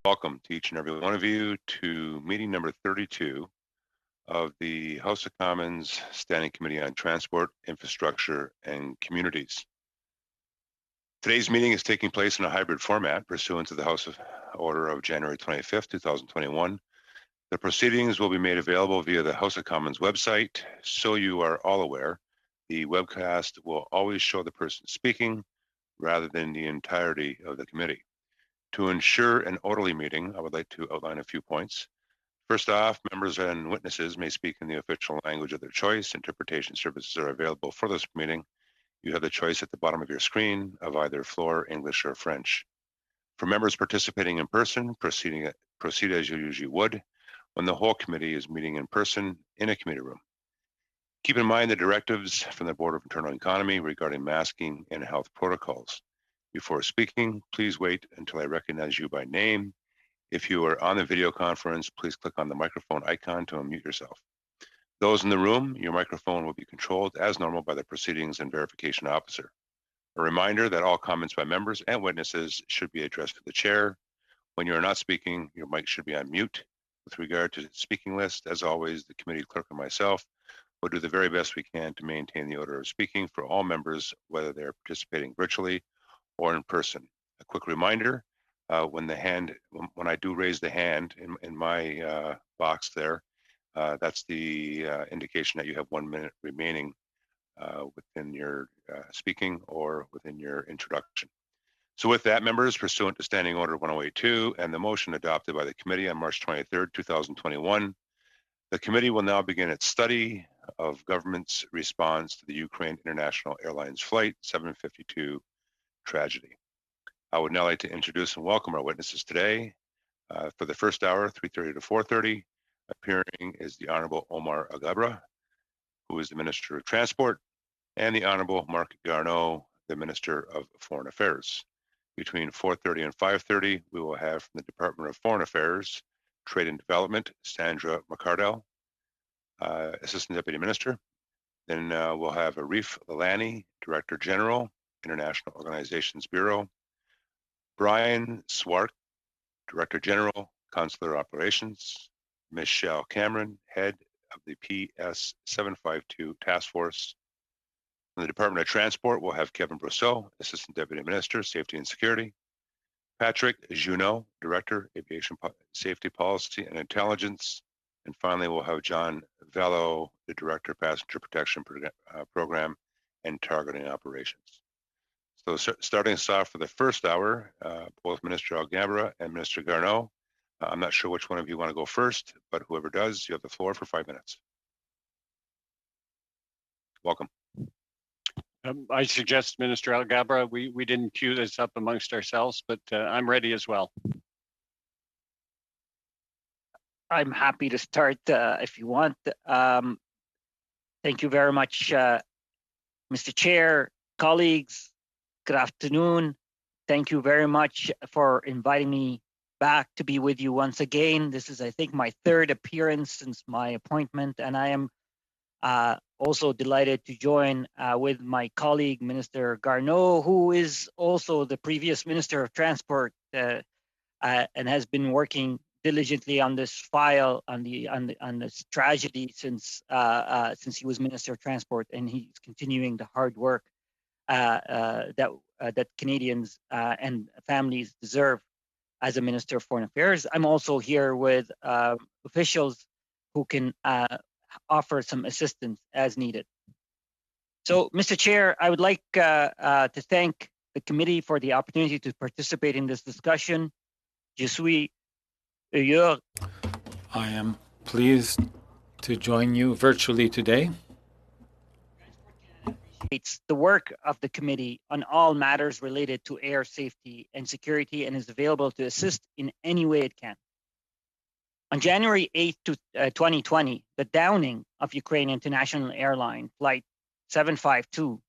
Welcome to each and every one of you to meeting number 32 of the House of Commons Standing Committee on Transport, Infrastructure, and Communities. Today's meeting is taking place in a hybrid format pursuant to the House of Order of January 25th, 2021. The proceedings will be made available via the House of Commons website. So you are all aware, the webcast will always show the person speaking rather than the entirety of the committee. To ensure an orderly meeting, I would like to outline a few points. First off, members and witnesses may speak in the official language of their choice. Interpretation services are available for this meeting. You have the choice at the bottom of your screen of either Floor, English, or French. For members participating in person, proceed as you usually would when the whole committee is meeting in person in a committee room. Keep in mind the directives from the Board of Internal Economy regarding masking and health protocols. Before speaking, please wait until I recognize you by name. If you are on the video conference, please click on the microphone icon to unmute yourself. Those in the room, your microphone will be controlled as normal by the Proceedings and Verification Officer. A reminder that all comments by members and witnesses should be addressed to the chair. When you are not speaking, your mic should be on mute. With regard to the speaking list, as always, the committee clerk and myself will do the very best we can to maintain the order of speaking for all members, whether they're participating virtually or in person. A quick reminder, when I do raise the hand in my box there, that's the indication that you have 1 minute remaining within your speaking or within your introduction. So with that, members, pursuant to Standing Order 1082 and the motion adopted by the committee on March 23rd, 2021, the committee will now begin its study of government's response to the Ukraine International Airlines Flight 752 tragedy. I would now like to introduce and welcome our witnesses today. For the first hour, 3:30 to 4:30, appearing is the Honorable Omar Agabra, who is the Minister of Transport, and the Honorable Marc Garneau, the Minister of Foreign Affairs. Between 4:30 and 5:30, we will have from the Department of Foreign Affairs, Trade and Development, Sandra McCardell, Assistant Deputy Minister. Then we'll have Arif Lalani, Director General, International Organizations Bureau, Brian Swart, Director General, Consular Operations, Michelle Cameron, Head of the PS 752 Task Force. From the Department of Transport, we'll have Kevin Brousseau, Assistant Deputy Minister, Safety and Security, Patrick Junot, Director, Aviation Safety Policy and Intelligence, and finally, we'll have John Vello, the Director, Passenger Protection Program and Targeting Operations. So starting us off for the first hour, both Minister Alghabra and Minister Garneau, I'm not sure which one of you want to go first, but whoever does, you have the floor for 5 minutes. Welcome. I suggest, Minister Alghabra, we didn't queue this up amongst ourselves, but I'm ready as well. I'm happy to start if you want. Thank you very much, Mr. Chair, colleagues. Good afternoon. Thank you very much for inviting me back to be with you once again. This is, I think, my third appearance since my appointment, and I am also delighted to join with my colleague, Minister Garneau, who is also the previous Minister of Transport and has been working diligently on this file, on this tragedy since he was Minister of Transport, and he's continuing the hard work that Canadians and families deserve as a Minister of Foreign Affairs. I'm also here with officials who can offer some assistance as needed. So, Mr. Chair, I would like to thank the committee for the opportunity to participate in this discussion. Je suis heureux. I am pleased to join you virtually today. It's the work of the committee on all matters related to air safety and security and is available to assist in any way it can. On January 8, 2020, the downing of Ukraine International Airline Flight 752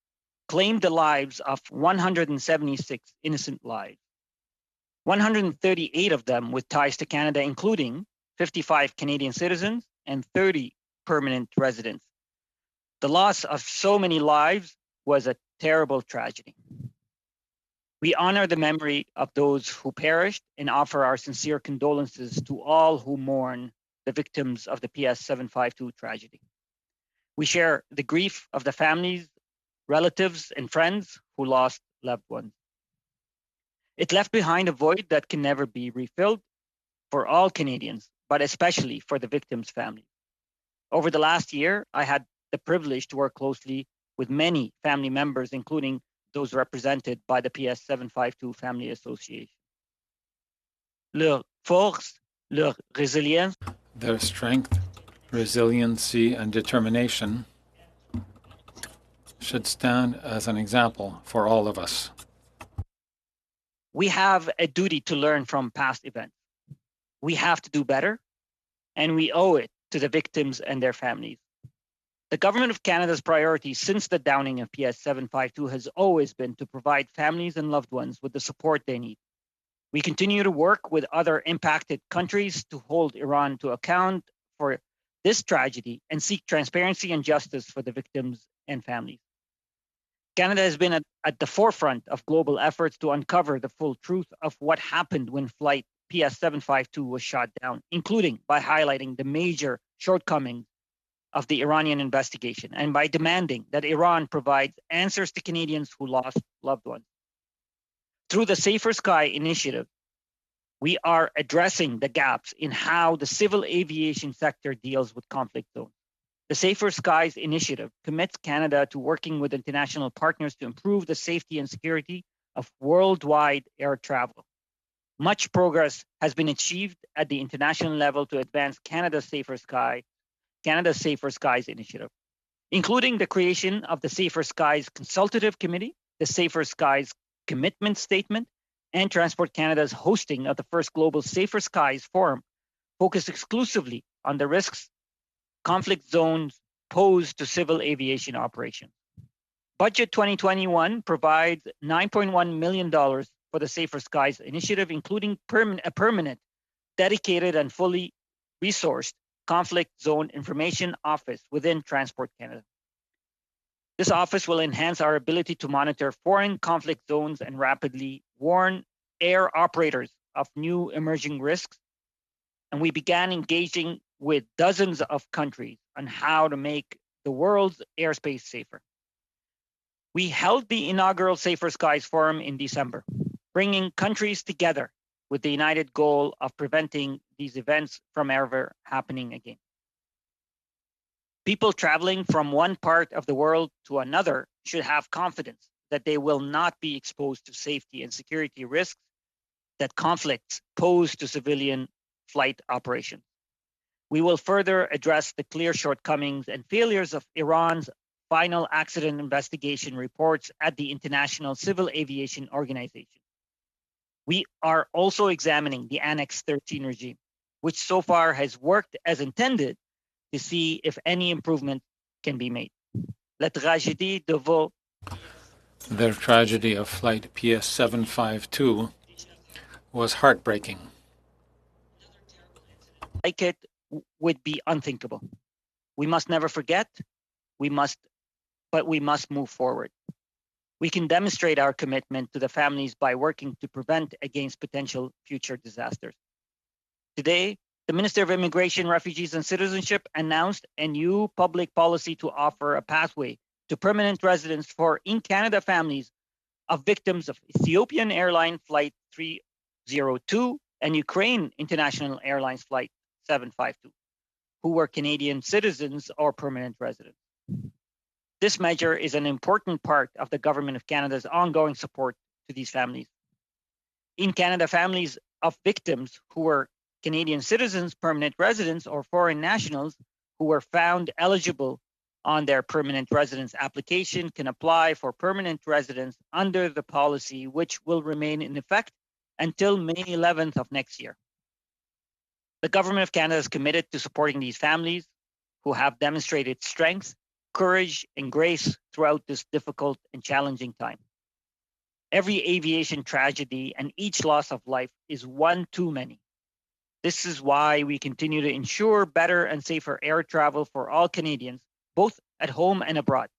claimed the lives of 176 innocent lives, 138 of them with ties to Canada, including 55 Canadian citizens and 30 permanent residents. The loss of so many lives was a terrible tragedy. We honor the memory of those who perished and offer our sincere condolences to all who mourn the victims of the PS 752 tragedy. We share the grief of the families, relatives, and friends who lost loved ones. It left behind a void that can never be refilled for all Canadians, but especially for the victims' families. Over the last year, I had the privilege to work closely with many family members, including those represented by the PS 752 Family Association. Leur force, leur résilience, Their strength, resiliency, and determination should stand as an example for all of us. we have a duty to learn from past events. We have to do better, and we owe it to the victims and their families. The Government of Canada's priority since the downing of PS 752 has always been to provide families and loved ones with the support they need. We continue to work with other impacted countries to hold Iran to account for this tragedy and seek transparency and justice for the victims and families. Canada has been at the forefront of global efforts to uncover the full truth of what happened when flight PS 752 was shot down, including by highlighting the major shortcomings of the Iranian investigation and by demanding that Iran provides answers to Canadians who lost loved ones. Through the Safer Sky initiative, we are addressing the gaps in how the civil aviation sector deals with conflict zones. The Safer Skies initiative commits Canada to working with international partners to improve the safety and security of worldwide air travel. Much progress has been achieved at the international level to advance Canada's Safer Skies initiative, including the creation of the Safer Skies Consultative Committee, the Safer Skies Commitment Statement, and Transport Canada's hosting of the first Global Safer Skies Forum, focused exclusively on the risks conflict zones pose to civil aviation operations. Budget 2021 provides $9.1 million for the Safer Skies initiative, including a permanent, dedicated, and fully resourced conflict zone information office within Transport Canada. This office will enhance our ability to monitor foreign conflict zones and rapidly warn air operators of new emerging risks. And we began engaging with dozens of countries on how to make the world's airspace safer. We held the inaugural Safer Skies Forum in December, bringing countries together with the united goal of preventing these events from ever happening again. People traveling from one part of the world to another should have confidence that they will not be exposed to safety and security risks that conflicts pose to civilian flight operations. We will further address the clear shortcomings and failures of Iran's final accident investigation reports at the International Civil Aviation Organization. We are also examining the Annex 13 regime, which so far has worked as intended, to see if any improvement can be made. La tragédie de vos Their tragedy of flight PS 752 was heartbreaking. like it would be unthinkable. We must never forget, but we must move forward. We can demonstrate our commitment to the families by working to prevent against potential future disasters. Today, the Minister of Immigration, Refugees and Citizenship announced a new public policy to offer a pathway to permanent residence for in Canada families of victims of Ethiopian Airline Flight 302 and Ukraine International Airlines Flight 752, who were Canadian citizens or permanent residents. This measure is an important part of the Government of Canada's ongoing support to these families. In Canada, families of victims who were Canadian citizens, permanent residents, or foreign nationals who were found eligible on their permanent residence application can apply for permanent residence under the policy, which will remain in effect until May 11th of next year. The Government of Canada is committed to supporting these families who have demonstrated strength, courage, and grace throughout this difficult and challenging time. Every aviation tragedy and each loss of life is one too many. This is why we continue to ensure better and safer air travel for all Canadians, both at home and abroad.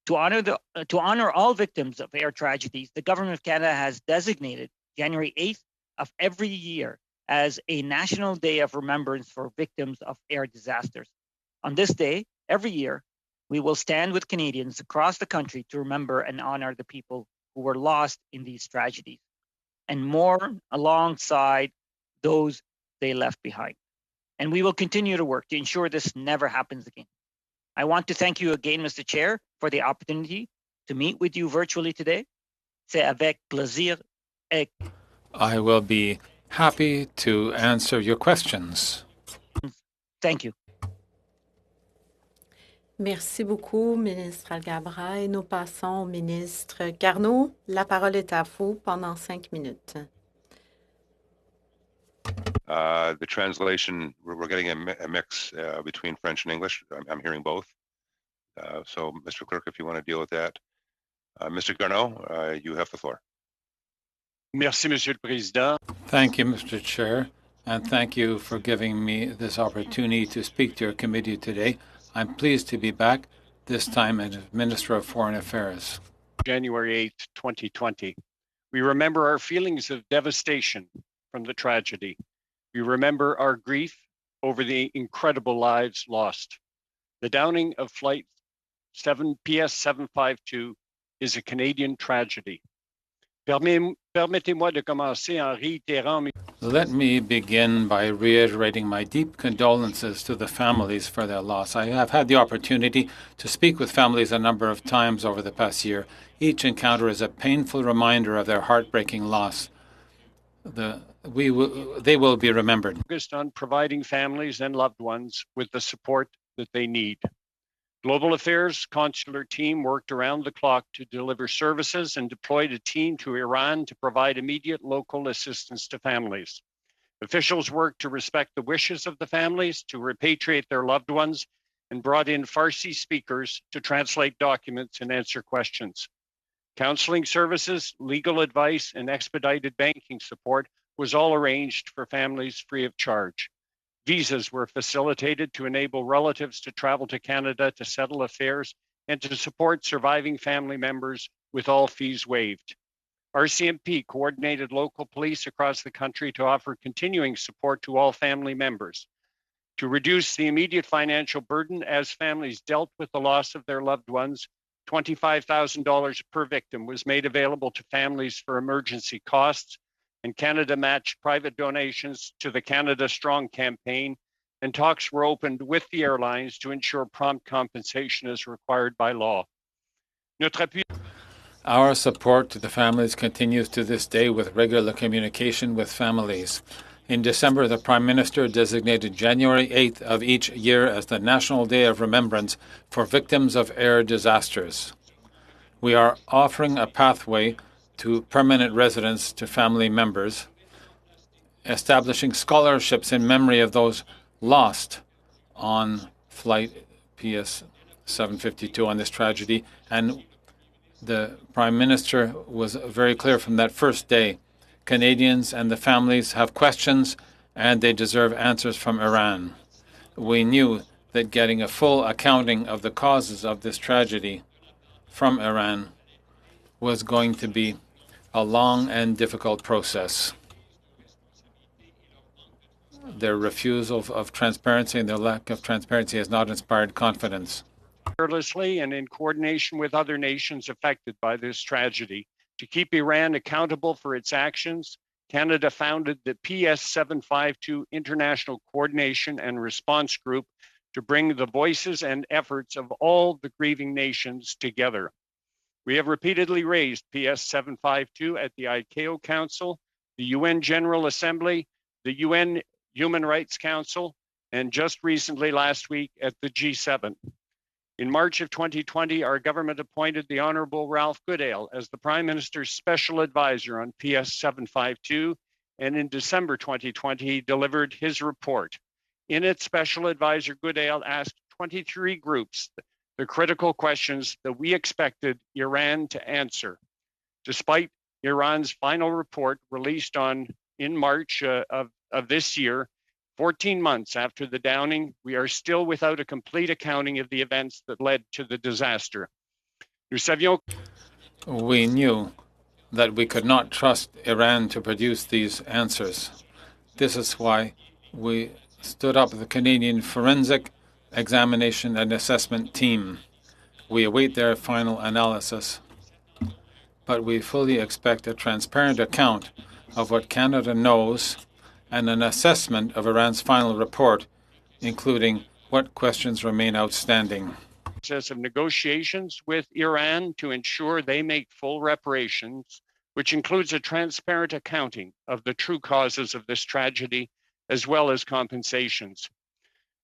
To honor all victims of air tragedies, the Government of Canada has designated January 8th of every year as a National Day of Remembrance for victims of air disasters. On this day, every year, we will stand with Canadians across the country to remember and honor the people who were lost in these tragedies and mourn alongside those they left behind. And we will continue to work to ensure this never happens again. I want to thank you again, Mr. Chair, for the opportunity to meet with you virtually today. C'est avec plaisir. I will be happy to answer your questions. Thank you. Merci beaucoup, ministre Alghabra. Et nous passons au ministre Garneau. La parole est à vous pendant 5 minutes. The translation, we're getting a mix between French and English. I'm hearing both. So, Mr. Clerk, if you want to deal with that. Mr. Garneau, you have the floor. Merci, Monsieur le Président. Thank you, Mr. Chair, and thank you for giving me this opportunity to speak to your committee today. I'm pleased to be back, this time as Minister of Foreign Affairs. January 8th, 2020. We remember our feelings of devastation from the tragedy. We remember our grief over the incredible lives lost. The downing of Flight PS 752 is a Canadian tragedy. Permettez-moi de commencer en réitérant. Let me begin by reiterating my deep condolences to the families for their loss. I have had the opportunity to speak with families a number of times over the past year. Each encounter is a painful reminder of their heartbreaking loss. They will be remembered. Focused on providing families and loved ones with the support that they need. Global Affairs consular team worked around the clock to deliver services and deployed a team to Iran to provide immediate local assistance to families. Officials worked to respect the wishes of the families, to repatriate their loved ones, and brought in Farsi speakers to translate documents and answer questions. Counseling services, legal advice, and expedited banking support was all arranged for families free of charge. Visas were facilitated to enable relatives to travel to Canada to settle affairs and to support surviving family members with all fees waived. RCMP coordinated local police across the country to offer continuing support to all family members. To reduce the immediate financial burden as families dealt with the loss of their loved ones, $25,000 per victim was made available to families for emergency costs, and Canada matched private donations to the Canada Strong campaign, and talks were opened with the airlines to ensure prompt compensation as required by law. Our support to the families continues to this day with regular communication with families. In December, the Prime Minister designated January 8th of each year as the National Day of Remembrance for victims of air disasters. We are offering a pathway to permanent residence to family members, establishing scholarships in memory of those lost on Flight PS 752 on this tragedy. And the Prime Minister was very clear from that first day. Canadians and the families have questions, and they deserve answers from Iran. We knew that getting a full accounting of the causes of this tragedy from Iran was going to be a long and difficult process. Their refusal of transparency and their lack of transparency has not inspired confidence. Fearlessly and in coordination with other nations affected by this tragedy, to keep Iran accountable for its actions, Canada founded the PS 752 International Coordination and Response Group to bring the voices and efforts of all the grieving nations together. We have repeatedly raised PS 752 at the ICAO Council, the UN General Assembly, the UN Human Rights Council, and just recently last week at the G7. In March of 2020, our government appointed the Honorable Ralph Goodale as the Prime Minister's Special Advisor on PS 752, and in December 2020, he delivered his report. In it, Special Advisor Goodale asked 23 groups the critical questions that we expected Iran to answer. Despite Iran's final report released in March of this year, 14 months after the downing, we are still without a complete accounting of the events that led to the disaster. Nous savions We knew that we could not trust Iran to produce these answers. This is why we stood up the Canadian Forensic Examination and Assessment Team. We await their final analysis, but we fully expect a transparent account of what Canada knows and an assessment of Iran's final report, including what questions remain outstanding. Process of negotiations with Iran to ensure they make full reparations, which includes a transparent accounting of the true causes of this tragedy, as well as compensations.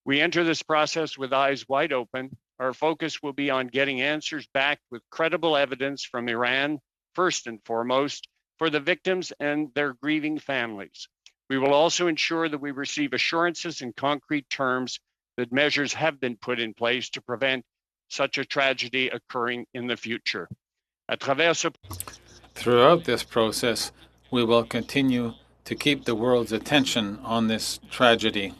We enter this process with eyes wide open. Our focus will be on getting answers back with credible evidence from Iran, first and foremost, for the victims and their grieving families. We will also ensure that we receive assurances in concrete terms that measures have been put in place to prevent such a tragedy occurring in the future. Throughout this process, we will continue to keep the world's attention on this tragedy.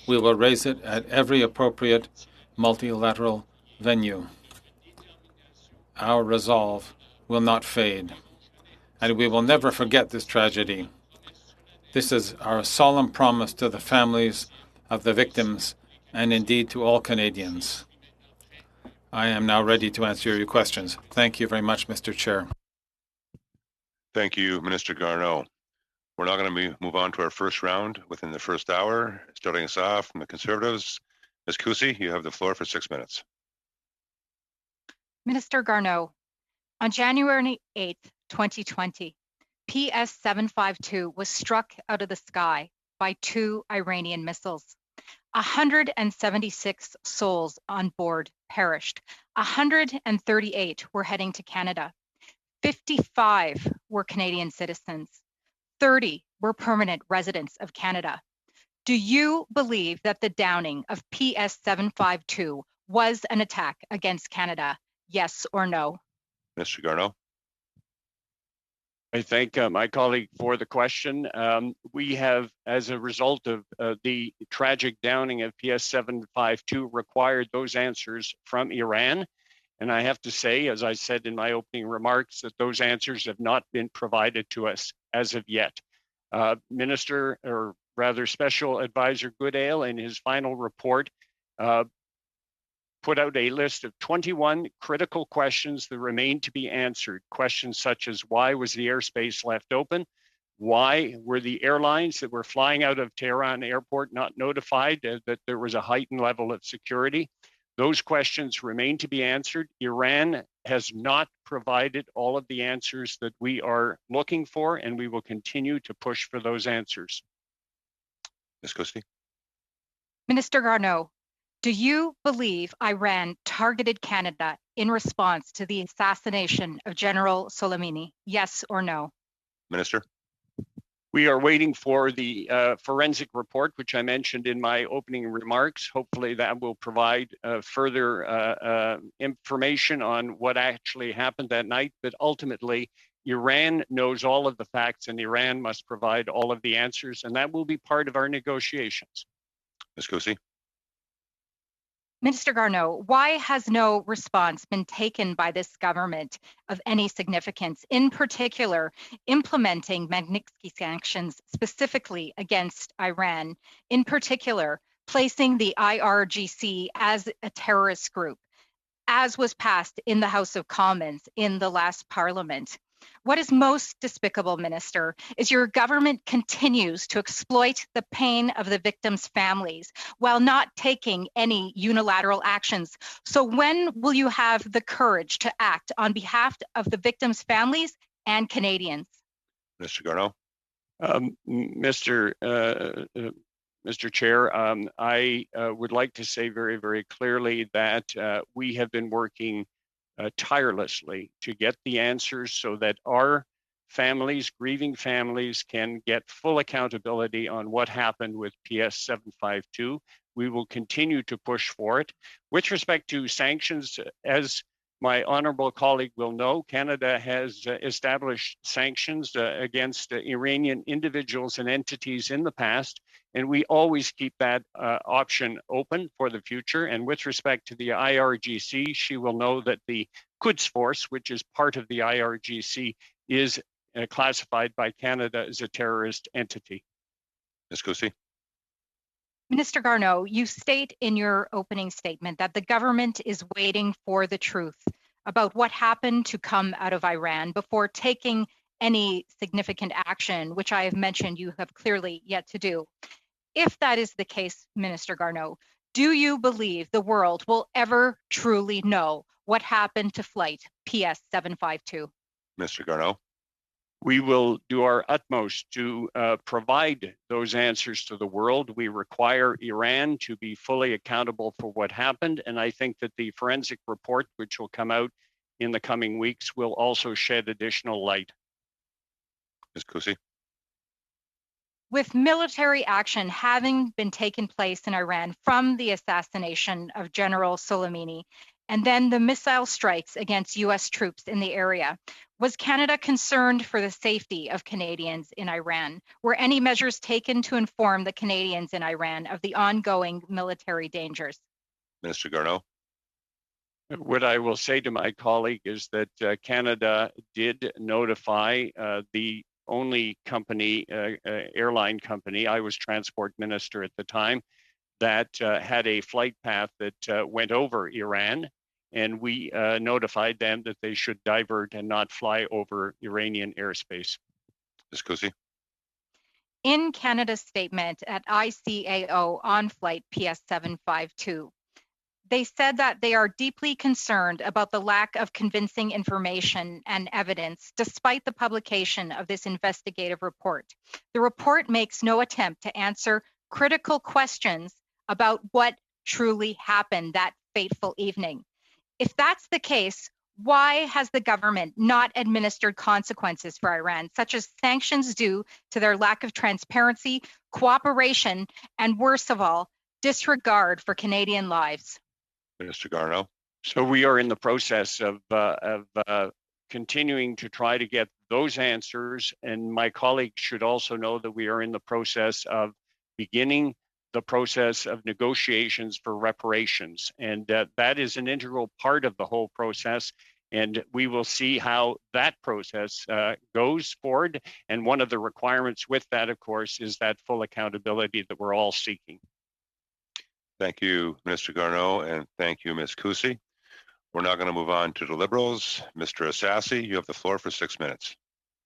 We will raise it at every appropriate multilateral venue. Our resolve will not fade, and we will never forget this tragedy. This is our solemn promise to the families of the victims and indeed to all Canadians. I am now ready to answer your questions. Thank you very much, Mr. Chair. Thank you, Minister Garneau. We're now going to move on to our first round within the first hour. Starting us off from the Conservatives, Ms. Cusi, you have the floor for 6 minutes. Minister Garneau, on January 8th, 2020, PS 752 was struck out of the sky by 2 Iranian missiles. 176 souls on board perished. 138 were heading to Canada. 55 were Canadian citizens. 30 were permanent residents of Canada. Do you believe that the downing of PS 752 was an attack against Canada? Yes or no? Mr. Garneau. I thank my colleague for the question. We have, as a result of the tragic downing of PS 752, required those answers from Iran. And I have to say, as I said in my opening remarks, that those answers have not been provided to us as of yet. Minister, or rather Special Advisor Goodale, in his final report, put out a list of 21 critical questions that remain to be answered. Questions such as, why was the airspace left open? Why were the airlines that were flying out of Tehran airport not notified that there was a heightened level of security? Those questions remain to be answered. Iran has not provided all of the answers that we are looking for, and we will continue to push for those answers. Ms. Cusi. Minister Garneau, do you believe Iran targeted Canada in response to the assassination of General Soleimani? Yes or no? Minister. We are waiting for the forensic report, which I mentioned in my opening remarks. Hopefully that will provide further information on what actually happened that night. But ultimately, Iran knows all of the facts and Iran must provide all of the answers, and that will be part of our negotiations. Ms. Cusi. Minister Garneau, why has no response been taken by this government of any significance, in particular implementing Magnitsky sanctions specifically against Iran, in particular placing the IRGC as a terrorist group, as was passed in the House of Commons in the last Parliament? What is most despicable, Minister, is your government continues to exploit the pain of the victims' families while not taking any unilateral actions. So when will you have the courage to act on behalf of the victims' families and Canadians? Mr. Garneau. Mr. Chair, I would like to say very, very clearly that we have been working tirelessly to get the answers so that our families, grieving families, can get full accountability on what happened with PS 752. We will continue to push for it. With respect to sanctions, as my honorable colleague will know, Canada has established sanctions against Iranian individuals and entities in the past, and we always keep that option open for the future. And with respect to the IRGC, she will know that the Quds Force, which is part of the IRGC, is classified by Canada as a terrorist entity. Ms. Cusi. Minister Garneau, you state in your opening statement that the government is waiting for the truth about what happened to come out of Iran before taking any significant action, which I have mentioned you have clearly yet to do. If that is the case, Minister Garneau, do you believe the world will ever truly know what happened to flight PS 752? Mr. Garneau. We will do our utmost to provide those answers to the world. We require Iran to be fully accountable for what happened. And I think that the forensic report, which will come out in the coming weeks, will also shed additional light. Ms. Cusi. With military action having been taken place in Iran from the assassination of General Soleimani, and then the missile strikes against US troops in the area, was Canada concerned for the safety of Canadians in Iran? Were any measures taken to inform the Canadians in Iran of the ongoing military dangers? Minister Garneau. What I will say to my colleague is that Canada did notify the only company, airline company, I was transport minister at the time, that had a flight path that went over Iran. And we notified them that they should divert and not fly over Iranian airspace. Ms. Cusi. In Canada's statement at ICAO on flight PS 752, they said that they are deeply concerned about the lack of convincing information and evidence despite the publication of this investigative report. The report makes no attempt to answer critical questions about what truly happened that fateful evening. If that's the case, why has the government not administered consequences for Iran, such as sanctions due to their lack of transparency, cooperation, and worst of all, disregard for Canadian lives? Minister Garneau. So we are in the process of continuing to try to get those answers. And my colleagues should also know that we are in the process of beginning the process of negotiations for reparations. And that is an integral part of the whole process. And we will see how that process goes forward. And one of the requirements with that, of course, is that full accountability that we're all seeking. Thank you, Minister Garneau, and thank you, Ms. Cusi. We're now going to move on to the Liberals. Mr. Assassi, you have the floor for 6 minutes.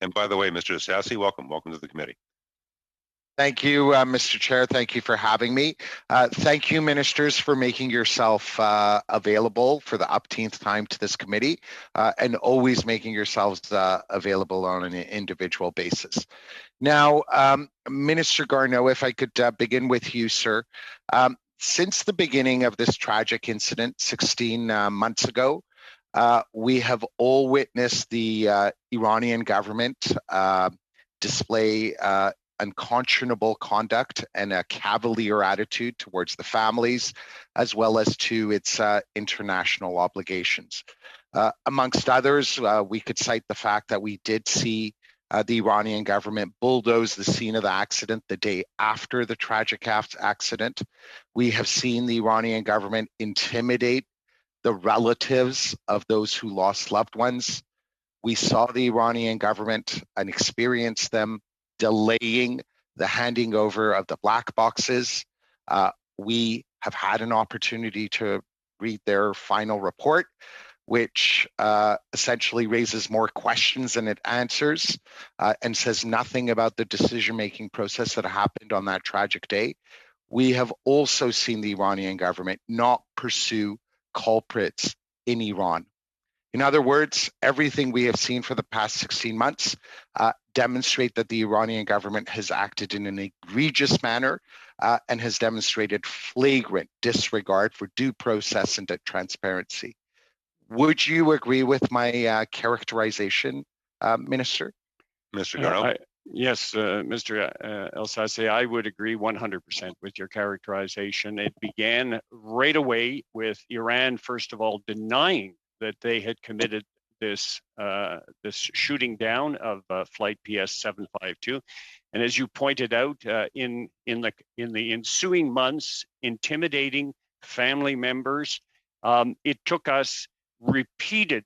And by the way, Mr. Assassi, welcome to the committee. Thank you, Mr. Chair. Thank you for having me. Thank you, ministers, for making yourself available for the upteenth time to this committee and always making yourselves available on an individual basis. Now, Minister Garneau, if I could begin with you, sir. Since the beginning of this tragic incident 16 months ago, we have all witnessed the Iranian government display unconscionable conduct and a cavalier attitude towards the families, as well as to its international obligations. Amongst others, we could cite the fact that we did see the Iranian government bulldoze the scene of the accident the day after the tragic accident. We have seen the Iranian government intimidate the relatives of those who lost loved ones. We saw the Iranian government and experienced them delaying the handing over of the black boxes. We have had an opportunity to read their final report, which essentially raises more questions than it answers and says nothing about the decision-making process that happened on that tragic day. We have also seen the Iranian government not pursue culprits in Iran. In other words, everything we have seen for the past 16 months demonstrate that the Iranian government has acted in an egregious manner and has demonstrated flagrant disregard for due process and transparency. Would you agree with my characterization, Minister? Mr. Garneau? Yes, Mr. Elsassi, I would agree 100% with your characterization. It began right away with Iran, first of all, denying that they had committed this shooting down of flight PS 752. And as you pointed out, in the ensuing months, intimidating family members, it took us repeated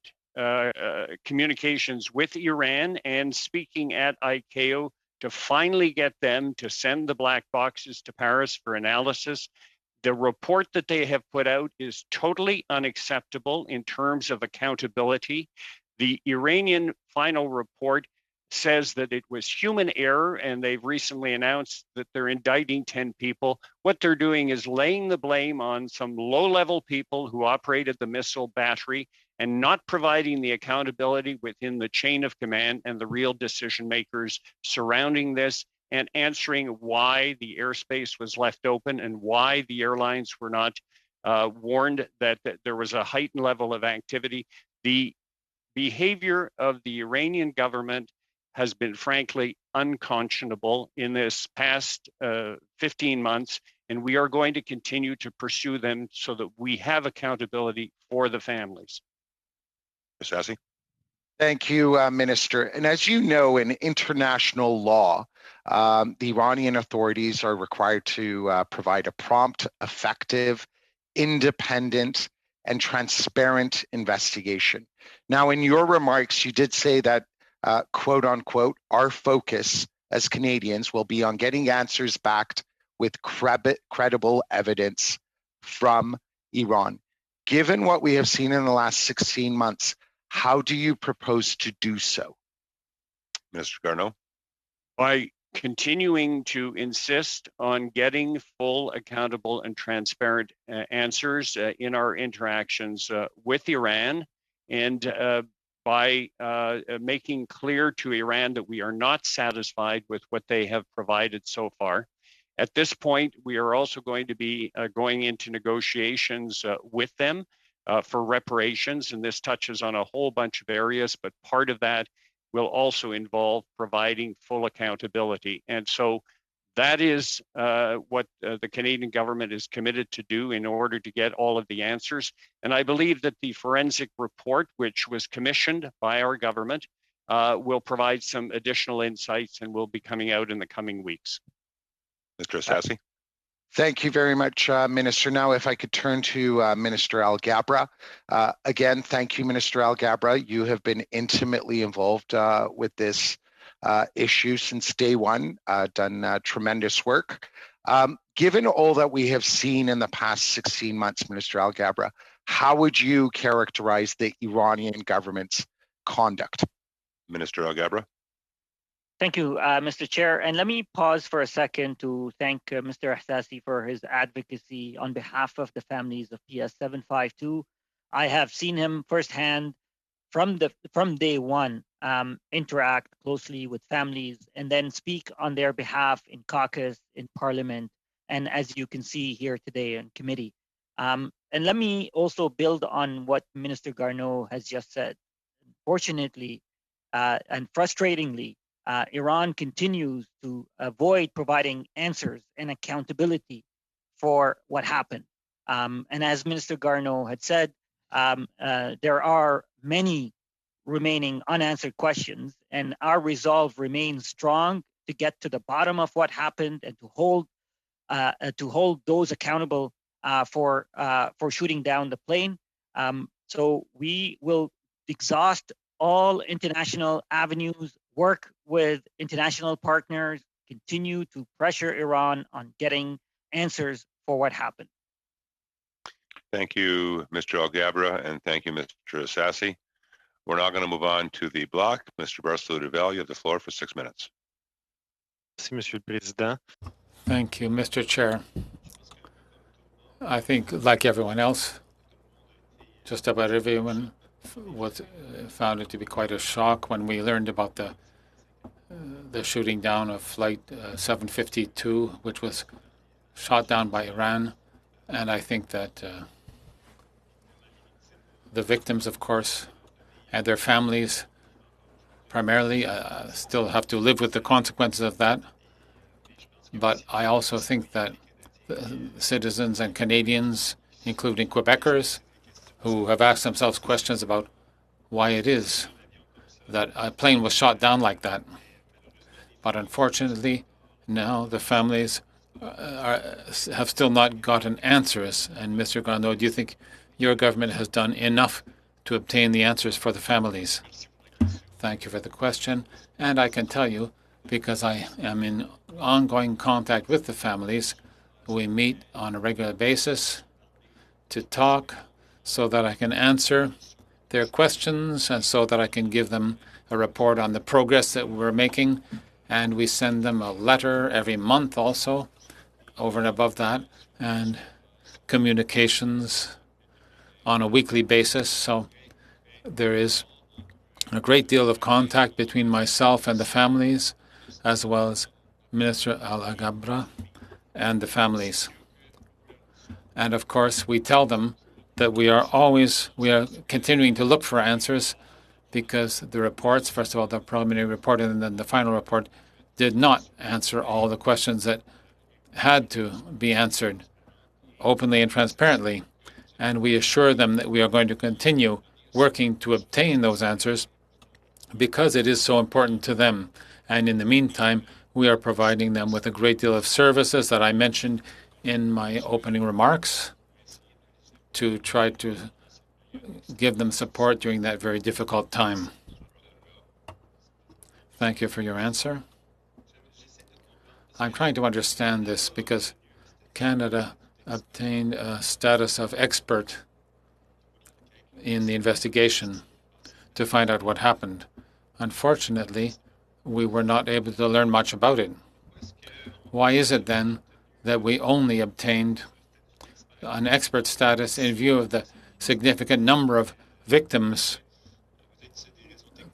communications with Iran and speaking at ICAO to finally get them to send the black boxes to Paris for analysis. The report that they have put out is totally unacceptable in terms of accountability. The Iranian final report says that it was human error, and they've recently announced that they're indicting 10 people. What they're doing is laying the blame on some low-level people who operated the missile battery and not providing the accountability within the chain of command and the real decision makers surrounding this, and answering why the airspace was left open and why the airlines were not warned that there was a heightened level of activity. The behavior of the Iranian government has been frankly unconscionable in this past 15 months, and we are going to continue to pursue them so that we have accountability for the families. Mr. Sassy. Thank you, Minister. And as you know, in international law, the Iranian authorities are required to provide a prompt, effective, independent, and transparent investigation. Now, in your remarks, you did say that, quote unquote, our focus as Canadians will be on getting answers backed with credible evidence from Iran. Given what we have seen in the last 16 months, how do you propose to do so? Mr. Garneau. By continuing to insist on getting full, accountable, and transparent answers in our interactions with Iran, and by making clear to Iran that we are not satisfied with what they have provided so far. At this point, we are also going to be going into negotiations with them for reparations, and this touches on a whole bunch of areas, but part of that will also involve providing full accountability. And so that is what the Canadian government is committed to do in order to get all of the answers. And I believe that the forensic report, which was commissioned by our government, will provide some additional insights and will be coming out in the coming weeks. Mr. Sassy. Thank you very much, Minister. Now, if I could turn to Minister Alghabra. Again, thank you, Minister Alghabra. You have been intimately involved with this issue since day one, done tremendous work. Given all that we have seen in the past 16 months, Minister Alghabra, how would you characterize the Iranian government's conduct? Minister Alghabra. Thank you, Mr. Chair. And let me pause for a second to thank Mr. Ahsasi for his advocacy on behalf of the families of PS 752. I have seen him firsthand from day one interact closely with families and then speak on their behalf in caucus, in Parliament, and as you can see here today in committee. And let me also build on what Minister Garneau has just said. Fortunately and frustratingly, Iran continues to avoid providing answers and accountability for what happened. And as Minister Garneau had said, there are many remaining unanswered questions, and our resolve remains strong to get to the bottom of what happened and to hold those accountable for shooting down the plane. So we will exhaust all international avenues, work with international partners, continue to pressure Iran on getting answers for what happened. Thank you, Mr. Alghabra, and thank you, Mr. Sassy. We're now going to move on to the block. Mr. Barcelona-Duval, you have the floor for 6 minutes. Monsieur le Président. Thank you, Mr. Chair. I think, like everyone else, just about everyone found it to be quite a shock when we learned about the shooting down of flight 752, which was shot down by Iran. And I think that the victims, of course, and their families primarily still have to live with the consequences of that. But I also think that citizens and Canadians, including Quebecers, who have asked themselves questions about why it is that a plane was shot down like that. But unfortunately, now the families have still not gotten answers. And Mr. Garneau, do you think your government has done enough to obtain the answers for the families? Thank you for the question. And I can tell you, because I am in ongoing contact with the families, we meet on a regular basis to talk so that I can answer their questions and so that I can give them a report on the progress that we're making. And we send them a letter every month also, over and above that, and communications on a weekly basis. So there is a great deal of contact between myself and the families, as well as Minister Al-Agabra and the families. And of course, we tell them that we are continuing to look for answers, because the reports, first of all, the preliminary report and then the final report, did not answer all the questions that had to be answered openly and transparently. And we assure them that we are going to continue working to obtain those answers because it is so important to them. And in the meantime, we are providing them with a great deal of services that I mentioned in my opening remarks to try to give them support during that very difficult time. Thank you for your answer. I'm trying to understand this because Canada obtained a status of expert in the investigation to find out what happened. Unfortunately, we were not able to learn much about it. Why is it then that we only obtained an expert status in view of the significant number of victims?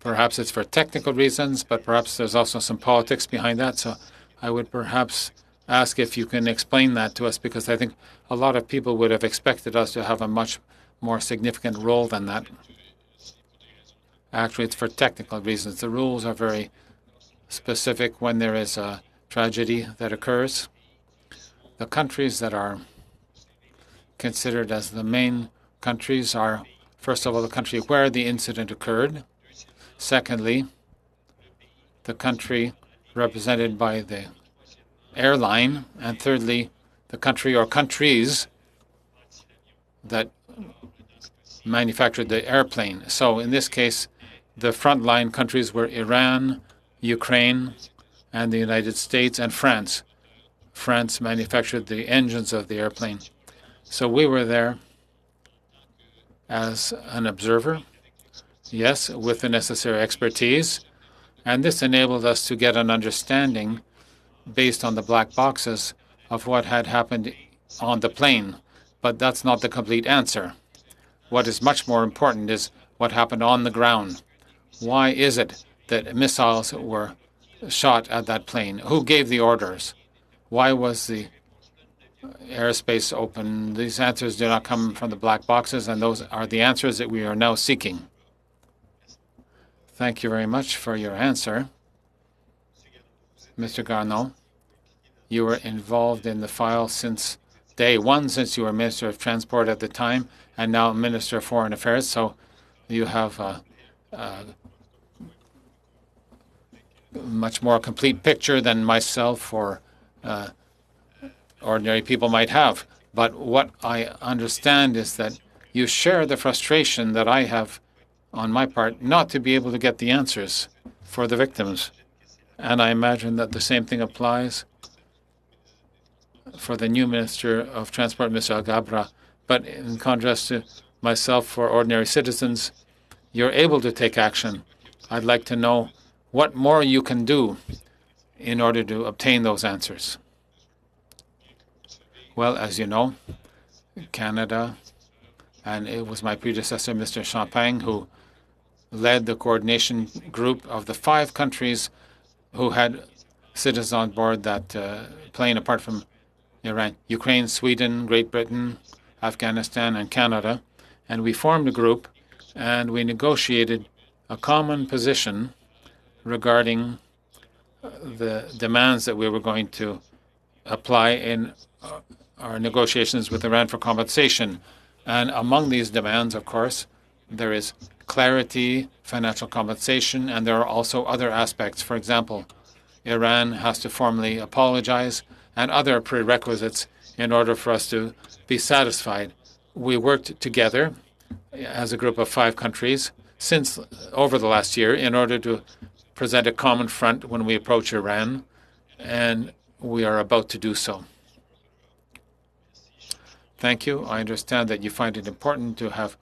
Perhaps it's for technical reasons, but perhaps there's also some politics behind that. So I would perhaps ask if you can explain that to us, because I think a lot of people would have expected us to have a much more significant role than that. Actually, it's for technical reasons. The rules are very specific when there is a tragedy that occurs. The countries that are considered as the main countries are, first of all, the country where the incident occurred. Secondly, the country represented by the airline. And thirdly, the country or countries that manufactured the airplane. So in this case, the frontline countries were Iran, Ukraine, and the United States, and France. France manufactured the engines of the airplane. So we were there as an observer, yes, with the necessary expertise, and this enabled us to get an understanding based on the black boxes of what had happened on the plane. But that's not the complete answer. What is much more important is what happened on the ground. Why is it that missiles were shot at that plane? Who gave the orders? Why was the airspace open? These answers do not come from the black boxes, and those are the answers that we are now seeking. Thank you very much for your answer. Mr. Garneau, you were involved in the file since day one, since you were Minister of Transport at the time, and now Minister of Foreign Affairs, so you have a much more complete picture than myself or ordinary people might have. But what I understand is that you share the frustration that I have on my part not to be able to get the answers for the victims. And I imagine that the same thing applies for the new Minister of Transport, Mr. Al-Gabra. But in contrast to myself, for ordinary citizens, you're able to take action. I'd like to know what more you can do in order to obtain those answers. Well, as you know, Canada, and it was my predecessor, Mr. Champagne, who led the coordination group of the 5 countries who had citizens on board that plane, apart from Iran: Ukraine, Sweden, Great Britain, Afghanistan, and Canada. And we formed a group, and we negotiated a common position regarding the demands that we were going to apply in our negotiations with Iran for compensation. And among these demands, of course, there is clarity, financial compensation, and there are also other aspects. For example, Iran has to formally apologize and other prerequisites in order for us to be satisfied. We worked together as a group of 5 countries since over the last year in order to present a common front when we approach Iran, and we are about to do so. Thank you. I understand that you find it important to have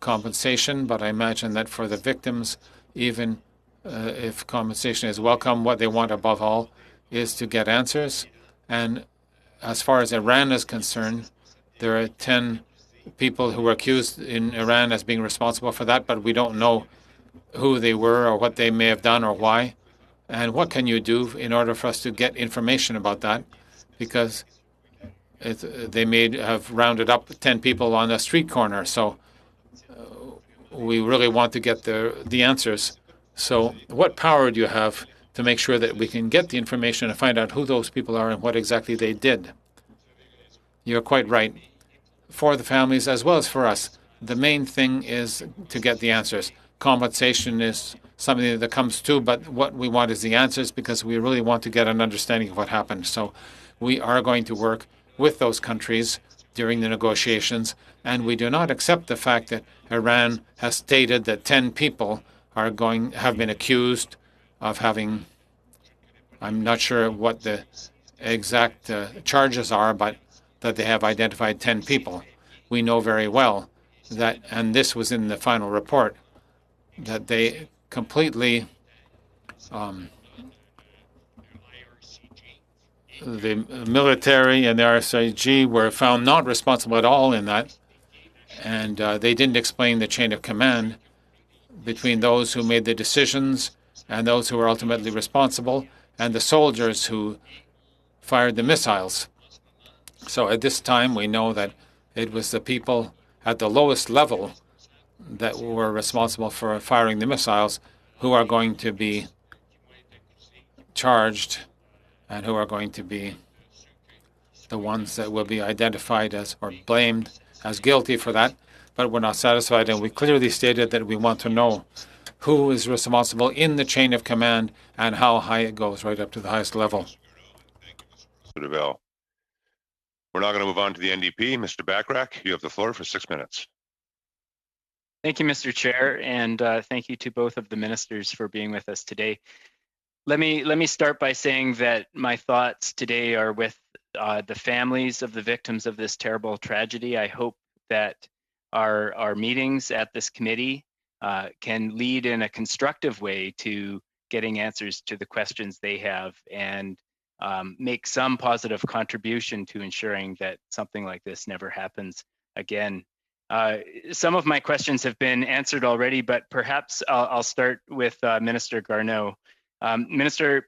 compensation, but I imagine that for the victims, even if compensation is welcome, what they want above all is to get answers. And as far as Iran is concerned, there are 10 people who were accused in Iran as being responsible for that, but we don't know who they were or what they may have done or why. And what can you do in order for us to get information about that? Because they may have rounded up 10 people on a street corner. So we really want to get the answers. So what power do you have to make sure that we can get the information and find out who those people are and what exactly they did? You're quite right. For the families as well as for us, the main thing is to get the answers. Compensation is something that comes too, but what we want is the answers because we really want to get an understanding of what happened. So we are going to work with those countries during the negotiations, and we do not accept the fact that Iran has stated that 10 people have been accused of having, I'm not sure what the exact charges are, but that they have identified 10 people. We know very well that, and this was in the final report, that they completely the military and the RCG were found not responsible at all in that, and they didn't explain the chain of command between those who made the decisions and those who were ultimately responsible and the soldiers who fired the missiles. So at this time, we know that it was the people at the lowest level that were responsible for firing the missiles who are going to be charged and who are going to be the ones that will be identified as or blamed as guilty for that. But we're not satisfied, and we clearly stated that we want to know who is responsible in the chain of command and how high it goes, right up to the highest level. We're now going to move on to the NDP. Mr. Bachrach, you have the floor for 6 minutes. Thank you, Mr. Chair, and thank you to both of the ministers for being with us today. Let me start by saying that my thoughts today are with the families of the victims of this terrible tragedy. I hope that our meetings at this committee can lead in a constructive way to getting answers to the questions they have and make some positive contribution to ensuring that something like this never happens again. Some of my questions have been answered already, but perhaps I'll start with Minister Garneau. Minister,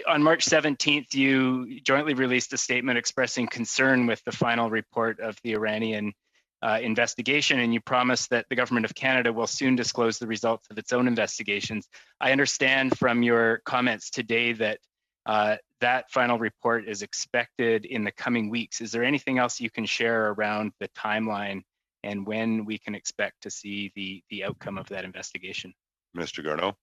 on March 17th, you jointly released a statement expressing concern with the final report of the Iranian investigation, and you promised that the Government of Canada will soon disclose the results of its own investigations. I understand from your comments today that that final report is expected in the coming weeks. Is there anything else you can share around the timeline and when we can expect to see the outcome of that investigation? Mr. Garneau.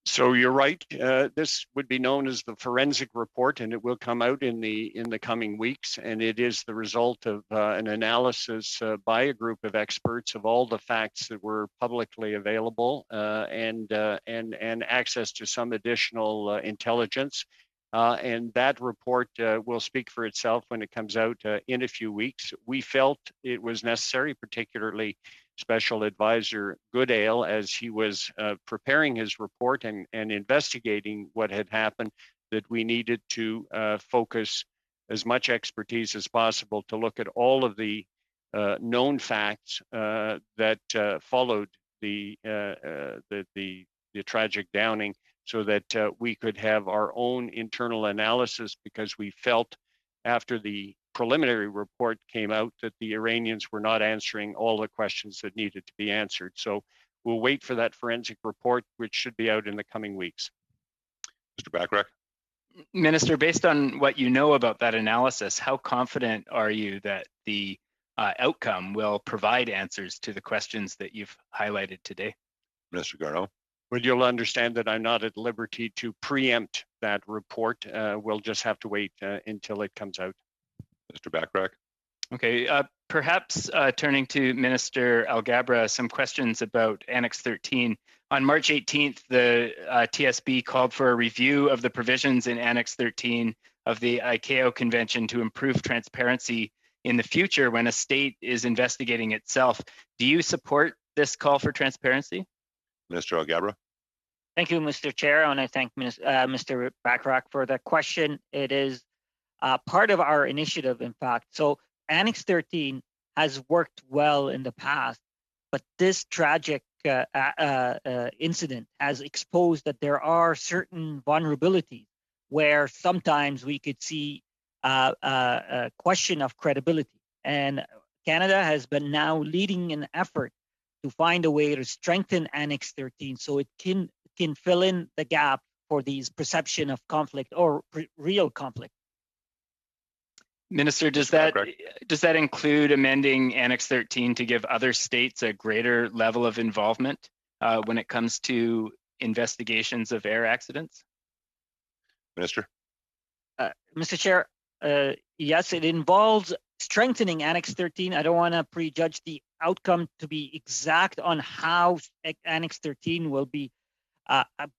So you're right. This would be known as the forensic report, and it will come out in the coming weeks. And it is the result of an analysis by a group of experts of all the facts that were publicly available and access to some additional intelligence. And that report will speak for itself when it comes out in a few weeks. We felt it was necessary, particularly Special Advisor Goodale, as he was preparing his report and investigating what had happened, that we needed to focus as much expertise as possible to look at all of the known facts that followed the tragic downing, so that we could have our own internal analysis, because we felt after the preliminary report came out that the Iranians were not answering all the questions that needed to be answered. So we'll wait for that forensic report, which should be out in the coming weeks. Mr. Bachrach. Minister, based on what you know about that analysis, how confident are you that the outcome will provide answers to the questions that you've highlighted today. Minister Garneau. Well, you'll understand that I'm not at liberty to preempt that report. We'll just have to wait until it comes out. Mr. Bachrach. Okay, perhaps turning to Minister Alghabra, some questions about Annex 13. On March 18th, the TSB called for a review of the provisions in Annex 13 of the ICAO Convention to improve transparency in the future when a state is investigating itself. Do you support this call for transparency? Minister Alghabra. Thank you, Mr. Chair, and I thank Mr. Bachrach for the question. It is part of our initiative, in fact. So Annex 13 has worked well in the past, but this tragic incident has exposed that there are certain vulnerabilities where sometimes we could see a question of credibility. And Canada has been now leading an effort to find a way to strengthen Annex 13 so it can fill in the gap for these perception of conflict or real conflict. Minister, does that include amending Annex 13 to give other states a greater level of involvement when it comes to investigations of air accidents? Minister. Mr. Chair, yes, it involves strengthening Annex 13. I don't want to prejudge the outcome to be exact on how Annex 13 will be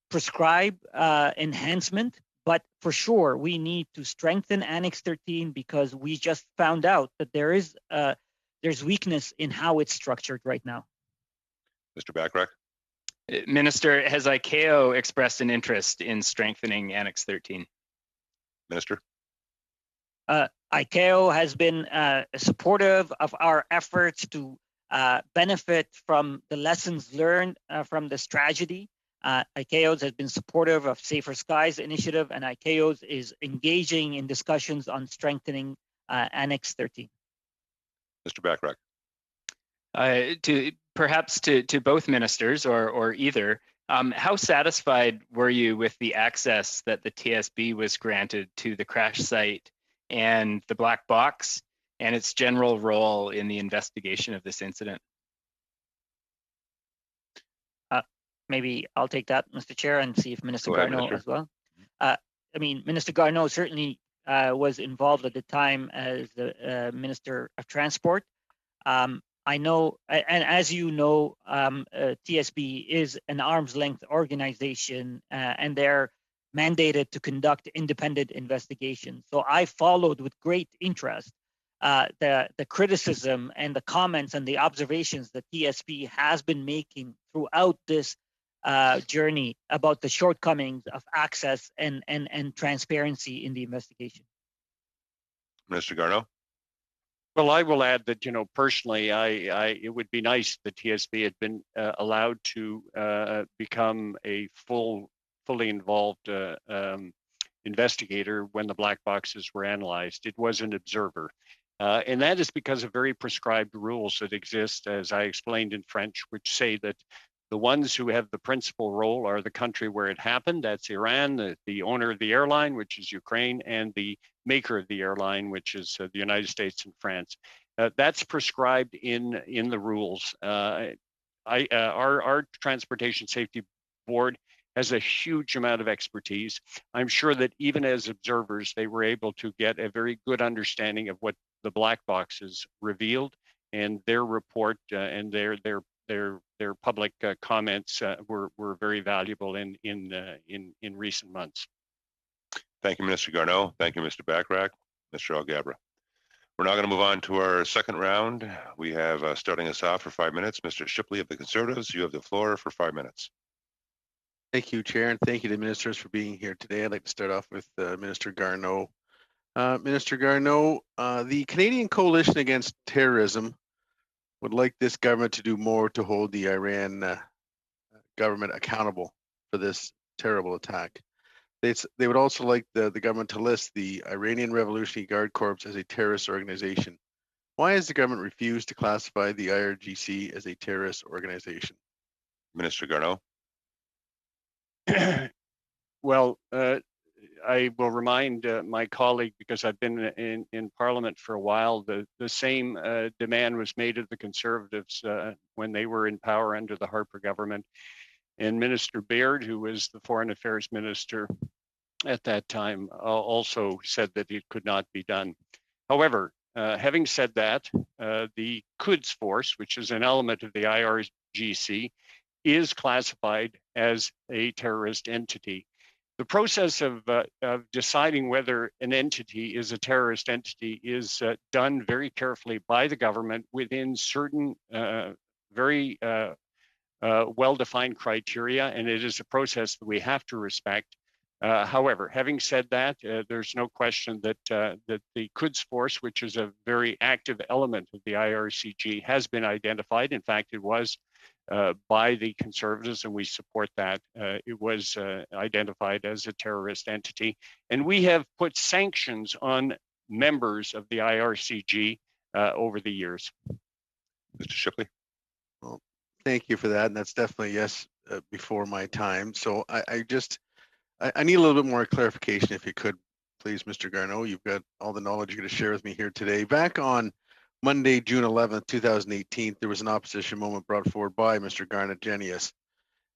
prescribe enhancement. But for sure, we need to strengthen Annex 13 because we just found out that there's weakness in how it's structured right now. Mr. Bachrach. Minister, has ICAO expressed an interest in strengthening Annex 13? Minister. ICAO has been supportive of our efforts to benefit from the lessons learned from this tragedy. ICAO has been supportive of Safer Skies initiative, and ICAO is engaging in discussions on strengthening Annex 13. Mr. Bachrach. Perhaps to both ministers or either, how satisfied were you with the access that the TSB was granted to the crash site and the black box and its general role in the investigation of this incident? Maybe I'll take that, Mr. Chair, and see if Minister Garneau as well. I mean, Minister Garneau certainly was involved at the time as the Minister of Transport. I know, and as you know, TSB is an arm's length organization, and they're mandated to conduct independent investigations. So I followed with great interest the criticism and the comments and the observations that TSB has been making throughout this journey about the shortcomings of access and transparency in the investigation. Minister Garneau. Well, I will add that, personally, it would be if the TSB had been allowed to become a fully involved investigator when the black boxes were analyzed. It was an observer. And that is because of very prescribed rules that exist, as I explained in French, which say that the ones who have the principal role are the country where it happened, that's Iran, the owner of the airline, which is Ukraine, and the maker of the airline, which is the United States and France. That's prescribed in the rules. Our Transportation Safety Board has a huge amount of expertise. I'm sure that even as observers, they were able to get a very good understanding of what the black boxes revealed, and their report and their public comments were very valuable in recent months. Thank you, Minister Garneau. Thank you, Mr. Bachrach. Mr. Alghabra. We're now going to move on to our second round. We have starting us off for 5 minutes, Mr. Shipley of the Conservatives. You have the floor for 5 minutes. Thank you, Chair, and thank you to ministers for being here today. I'd like to start off with Minister Garneau. Minister Garneau, the Canadian Coalition Against Terrorism would like this government to do more to hold the Iran government accountable for this terrible attack. They would also like the government to list the Iranian Revolutionary Guard Corps as a terrorist organization. Why has the government refused to classify the IRGC as a terrorist organization? Minister Garneau. Well, I will remind my colleague, because I've been in Parliament for a while, the same demand was made of the Conservatives when they were in power under the Harper government. And Minister Baird, who was the Foreign Affairs Minister at that time, also said that it could not be done. However, having said that, the Quds Force, which is an element of the IRGC, is classified as a terrorist entity. The process of deciding whether an entity is a terrorist entity is done very carefully by the government within certain very well-defined criteria, and it is a process that we have to respect. However, having said that, there's no question that that the Quds Force, which is a very active element of the IRCG, has been identified. In fact, it was by the Conservatives, and we support that. It was identified as a terrorist entity, and we have put sanctions on members of the IRCG over the years. Mr. Shipley. Well, thank you for that, and that's definitely yes before my time. So I need a little bit more clarification, if you could, please, Mr. Garneau. You've got all the knowledge you're going to share with me here today. Back on Monday, June 11th, 2018, there was an opposition moment brought forward by Mr. Garnet Genius.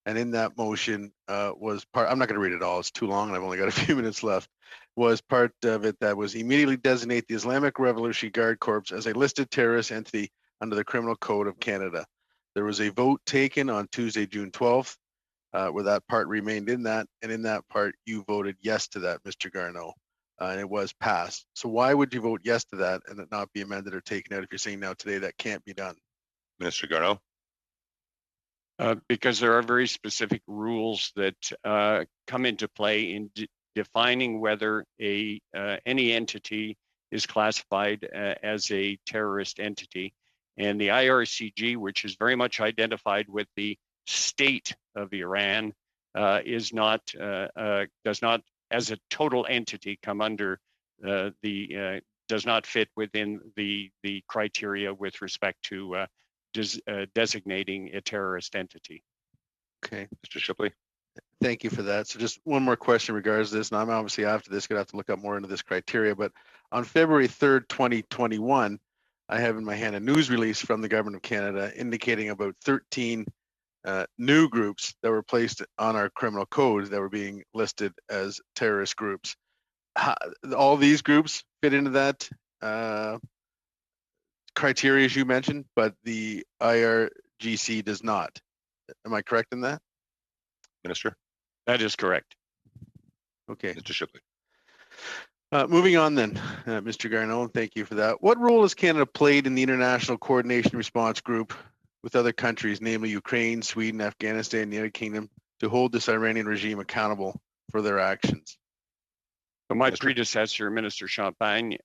And in that motion was part, I'm not going to read it all, it's too long, and I've only got a few minutes left, was part of it that was immediately designate the Islamic Revolutionary Guard Corps as a listed terrorist entity under the Criminal Code of Canada. There was a vote taken on Tuesday, June 12th, where that part remained in that, and in that part, you voted yes to that, Mr. Garneau, and it was passed. So why would you vote yes to that and it not be amended or taken out if you're saying now today that can't be done? Minister Garneau. Because there are very specific rules that come into play in defining whether any entity is classified as a terrorist entity. And the IRCG, which is very much identified with the state of Iran, does not, as a total entity, come under does not fit within the criteria with respect to designating a terrorist entity. Okay, Mr. Shipley. Thank you for that. So just one more question regards to this, and I'm obviously after this going to have to look up more into this criteria, but on February 3rd, 2021, I have in my hand a news release from the Government of Canada indicating about 13 new groups that were placed on our criminal code that were being listed as terrorist groups. All these groups fit into that criteria as you mentioned, but the IRGC does not. Am I correct in that? Minister. That is correct. Okay. Mr. Shipley. Moving on then, Mr. Garneau, thank you for that. What role has Canada played in the international coordination response group with other countries, namely Ukraine, Sweden, Afghanistan, the United Kingdom, to hold this Iranian regime accountable for their actions? So my predecessor, Minister Champagne,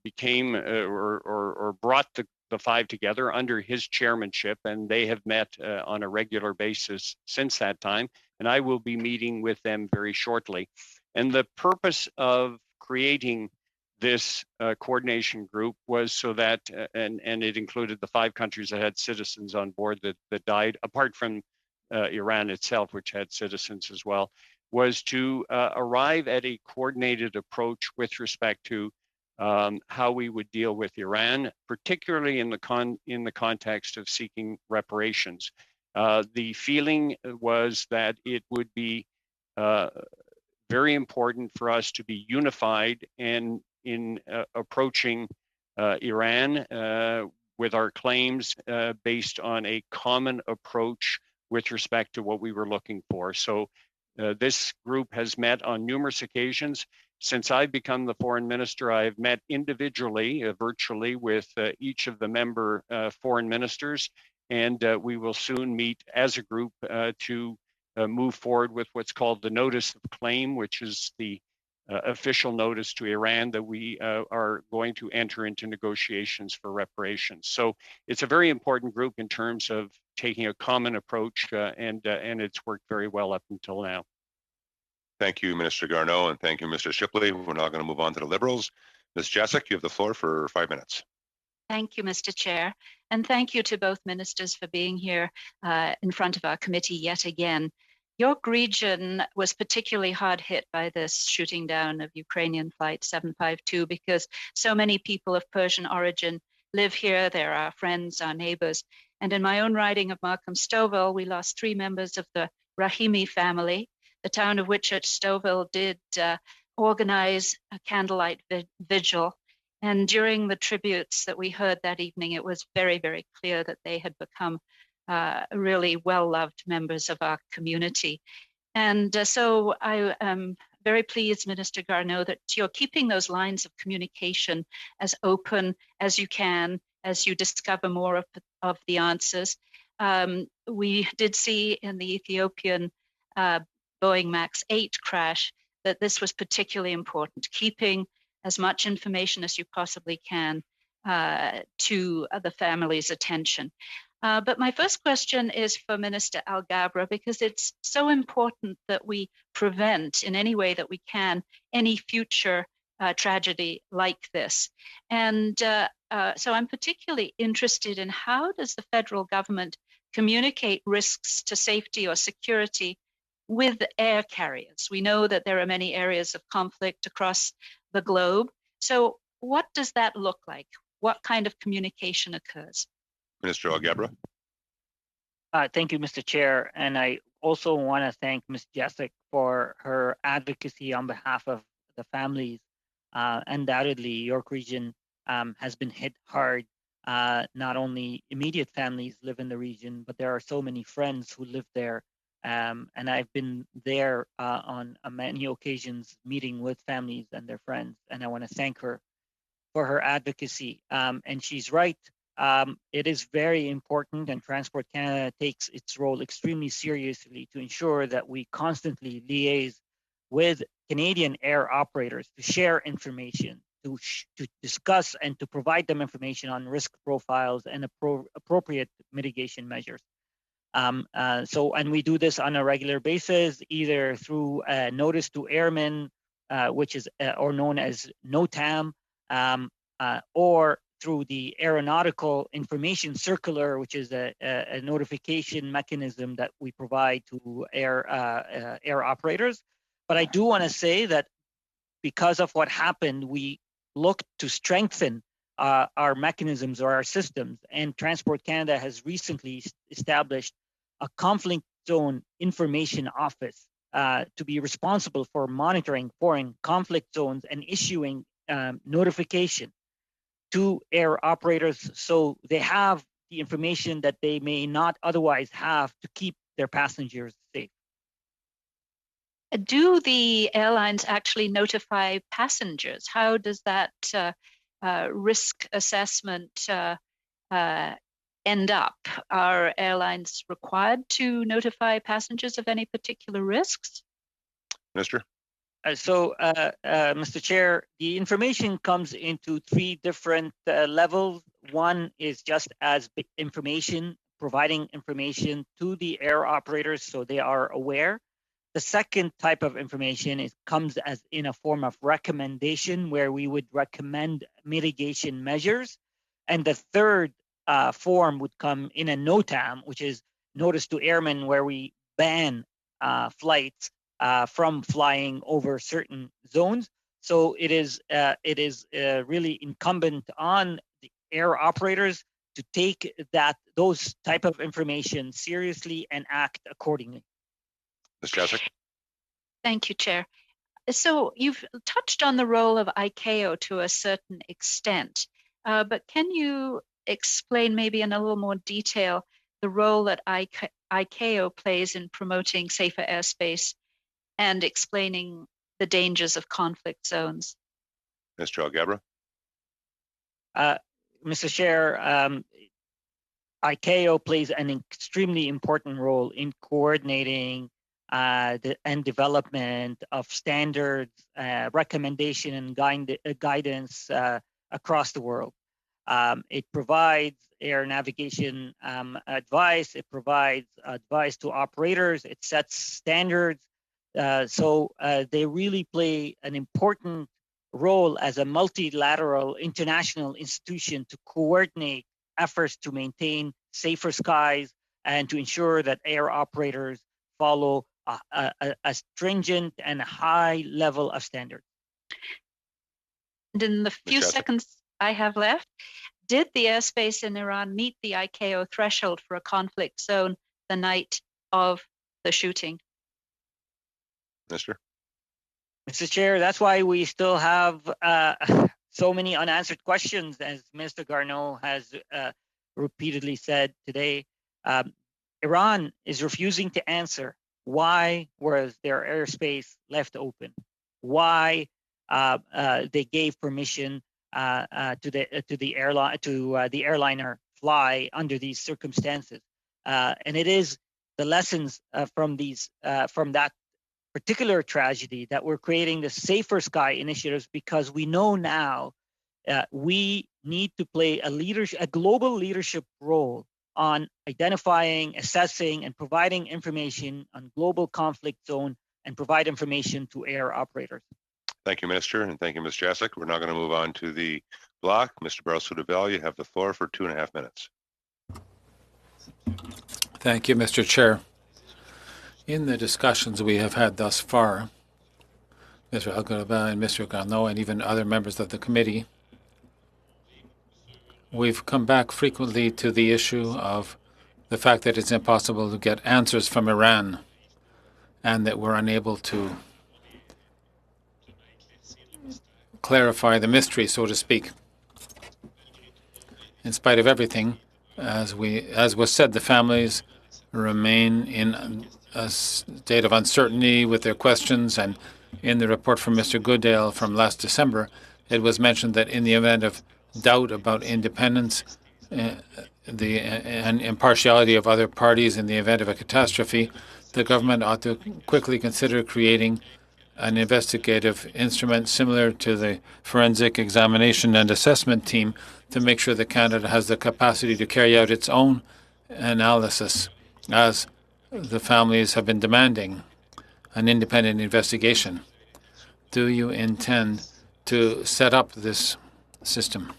became or brought the five together under his chairmanship, and they have met on a regular basis since that time. And I will be meeting with them very shortly. And the purpose of creating this coordination group was so that, and it included the 5 countries that had citizens on board that died, apart from Iran itself, which had citizens as well, was to arrive at a coordinated approach with respect to how we would deal with Iran, particularly in the context of seeking reparations. The feeling was that it would be very important for us to be unified and in approaching Iran with our claims based on a common approach with respect to what we were looking for. So this group has met on numerous occasions. Since I've become the foreign minister, I have met individually, virtually, with each of the member foreign ministers, and we will soon meet as a group to move forward with what's called the notice of claim, which is the official notice to Iran that we are going to enter into negotiations for reparations. So it's a very important group in terms of taking a common approach, and it's worked very well up until now. Thank you, Minister Garneau, and thank you, Mr. Shipley. We're now going to move on to the Liberals. Ms. Jacek, you have the floor for 5 minutes. Thank you, Mr. Chair, and thank you to both ministers for being here in front of our committee yet again. York region was particularly hard hit by this shooting down of Ukrainian Flight 752 because so many people of Persian origin live here. They're our friends, our neighbors. And in my own riding of Markham Stouffville, we lost 3 members of the Rahimi family. The town of Whitchurch Stouffville did organize a candlelight vigil. And during the tributes that we heard that evening, it was very, very clear that they had become really well-loved members of our community. And so I am very pleased, Minister Garneau, that you're keeping those lines of communication as open as you can, as you discover more of the answers. We did see in the Ethiopian Boeing MAX 8 crash that this was particularly important, keeping as much information as you possibly can to the family's attention. But my first question is for Minister Alghabra, because it's so important that we prevent in any way that we can any future tragedy like this. And so I'm particularly interested in how does the federal government communicate risks to safety or security with air carriers? We know that there are many areas of conflict across the globe. So what does that look like? What kind of communication occurs? Minister Alghabra. Thank you, Mr. Chair. And I also want to thank Ms. Jessic for her advocacy on behalf of the families. Undoubtedly, York Region has been hit hard. Not only immediate families live in the region, but there are so many friends who live there. And I've been there on many occasions meeting with families and their friends. And I want to thank her for her advocacy. And she's right. It is very important, and Transport Canada takes its role extremely seriously to ensure that we constantly liaise with Canadian air operators to share information, to discuss and to provide them information on risk profiles and appropriate mitigation measures. And we do this on a regular basis, either through notice to airmen, which is or known as NOTAM, or through the Aeronautical Information Circular, which is a notification mechanism that we provide to air operators. But I do want to say that because of what happened, we look to strengthen our mechanisms or our systems. And Transport Canada has recently established a conflict zone information office to be responsible for monitoring foreign conflict zones and issuing notification to air operators so they have the information that they may not otherwise have to keep their passengers safe. Do the airlines actually notify passengers? How does that risk assessment end up? Are airlines required to notify passengers of any particular risks? Minister. Mr. Chair, the information comes into 3 different levels. One is just as information, providing information to the air operators so they are aware. The second type of information comes as in a form of recommendation, where we would recommend mitigation measures. And the third form would come in a NOTAM, which is notice to airmen, where we ban flights from flying over certain zones. So it is really incumbent on the air operators to take those type of information seriously and act accordingly. Ms. Jessic. Thank you, Chair. So you've touched on the role of ICAO to a certain extent, but can you explain maybe in a little more detail the role that ICAO plays in promoting safer airspace and explaining the dangers of conflict zones? Mr. Alghabra. Mr. Chair, ICAO plays an extremely important role in coordinating and development of standards, recommendation, and guidance across the world. It provides air navigation advice. It provides advice to operators. It sets standards. So they really play an important role as a multilateral international institution to coordinate efforts to maintain safer skies and to ensure that air operators follow a stringent and high level of standards. And in the few Jessica? seconds I have left, did the airspace in Iran meet the ICAO threshold for a conflict zone the night of the shooting? Minister? Mr. Chair, that's why we still have so many unanswered questions, as Minister Garneau has repeatedly said today. Iran is refusing to answer why was their airspace left open, why they gave permission to the airliner fly under these circumstances, and it is the lessons from that particular tragedy that we're creating the Safer Sky initiatives, because we know now we need to play a global leadership role on identifying, assessing, and providing information on global conflict zone and provide information to air operators. Thank you, Minister, and thank you, Ms. Jacek. We're now going to move on to the block. Mr. Barroso-Duval, you have the floor for 2.5 minutes. Thank you, Mr. Chair. In the discussions we have had thus far, Mr. Algaraba and Mr. Garneau and even other members of the committee, we've come back frequently to the issue of the fact that it's impossible to get answers from Iran and that we're unable to clarify the mystery, so to speak. In spite of everything, as was said, the families remain in a state of uncertainty with their questions, and in the report from Mr. Goodale from last December, it was mentioned that in the event of doubt about independence and impartiality of other parties in the event of a catastrophe, the government ought to quickly consider creating an investigative instrument similar to the forensic examination and assessment team to make sure that Canada has the capacity to carry out its own analysis, as the families have been demanding an independent investigation. Do you intend to set up this system?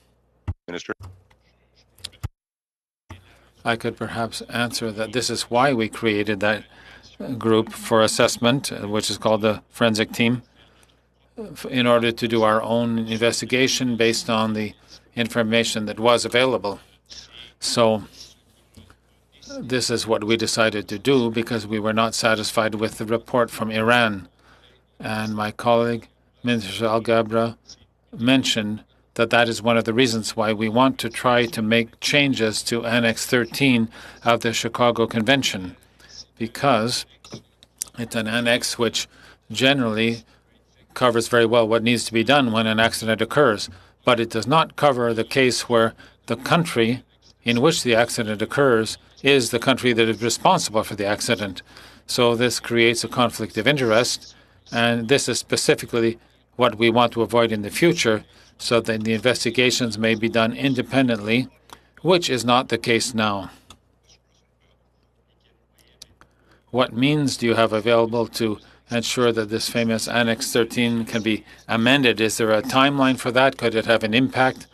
Minister? I could perhaps answer that this is why we created that group for assessment, which is called the forensic team, in order to do our own investigation based on the information that was available. So this is what we decided to do because we were not satisfied with the report from Iran. And my colleague, Minister Alghabra, mentioned that that is one of the reasons why we want to try to make changes to Annex 13 of the Chicago Convention, because it's an annex which generally covers very well what needs to be done when an accident occurs, but it does not cover the case where the country in which the accident occurs is the country that is responsible for the accident. So this creates a conflict of interest, and this is specifically what we want to avoid in the future, so that the investigations may be done independently, which is not the case now. What means do you have available to ensure that this famous Annex 13 can be amended? Is there a timeline for that? Could it have an impact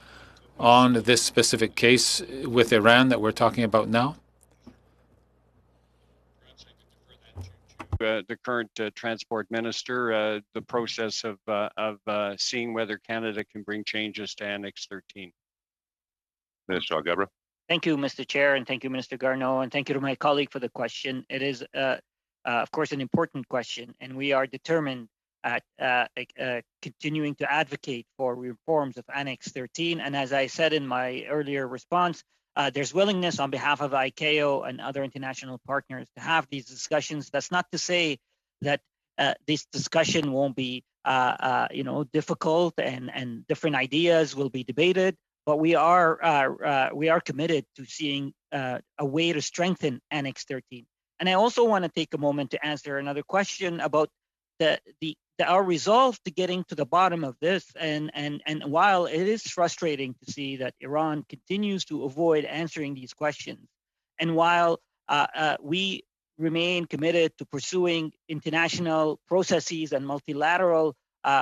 on this specific case with Iran that we're talking about now? The current transport minister, the process of seeing whether Canada can bring changes to Annex 13. Minister Alghabra? Thank you, Mr. Chair, and thank you, Minister Garneau, and thank you to my colleague for the question. It is, of course, an important question, and we are determined at continuing to advocate for reforms of Annex 13. And as I said in my earlier response, there's willingness on behalf of ICAO and other international partners to have these discussions. That's not to say that this discussion won't be, difficult and different ideas will be debated. But we are committed to seeing a way to strengthen Annex 13. And I also want to take a moment to answer another question about our resolve to getting to the bottom of this. And while it is frustrating to see that Iran continues to avoid answering these questions, and while we remain committed to pursuing international processes and multilateral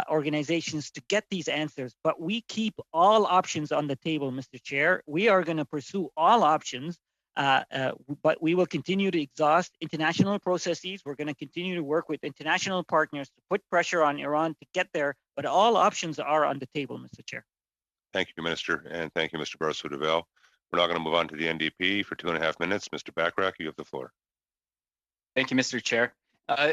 organizations to get these answers, but we keep all options on the table, Mr. Chair. We are going to pursue all options But we will continue to exhaust international processes. We're going to continue to work with international partners to put pressure on Iran to get there. But all options are on the table, Mr. Chair. Thank you, Minister, and thank you, Mr. Barceau-Duval. We're now going to move on to the NDP for 2.5 minutes. Mr. Bachrach, you have the floor. Thank you, Mr. Chair.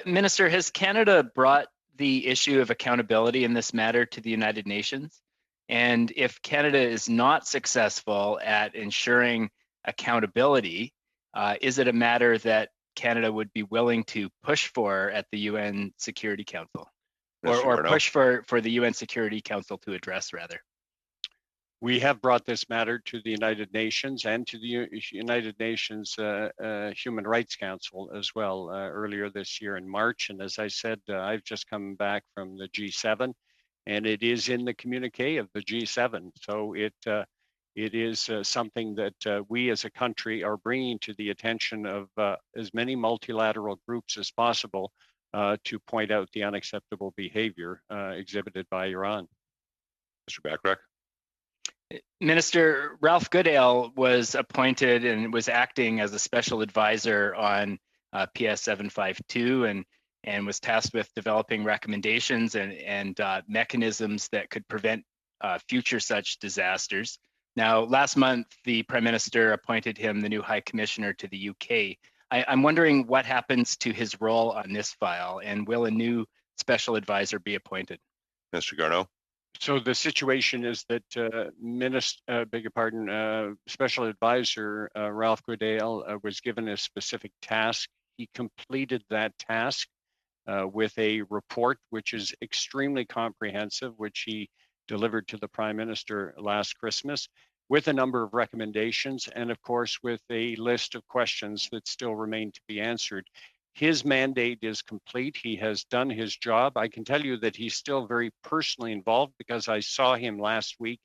Minister, has Canada brought the issue of accountability in this matter to the United Nations? And if Canada is not successful at ensuring accountability, is it a matter that Canada would be willing to push for at the UN Security Council? Or push for the UN Security Council to address, rather? We have brought this matter to the United Nations and to the United Nations Human Rights Council as well earlier this year in March. And as I said, I've just come back from the G7, and it is in the communique of the G7. So it is something that we as a country are bringing to the attention of as many multilateral groups as possible to point out the unacceptable behavior exhibited by Iran. Mr. Bachrach. Minister, Ralph Goodale was appointed and was acting as a special advisor on PS 752 and was tasked with developing recommendations and mechanisms that could prevent future such disasters. Now, last month, the Prime Minister appointed him the new High Commissioner to the UK. I'm wondering what happens to his role on this file, and will a new special advisor be appointed? Mr. Garneau. So the situation is that Special Advisor Ralph Goodale was given a specific task. He completed that task with a report which is extremely comprehensive, which he delivered to the Prime Minister last Christmas, with a number of recommendations and, of course, with a list of questions that still remain to be answered. His mandate is complete. He has done his job. I can tell you that he's still very personally involved because I saw him last week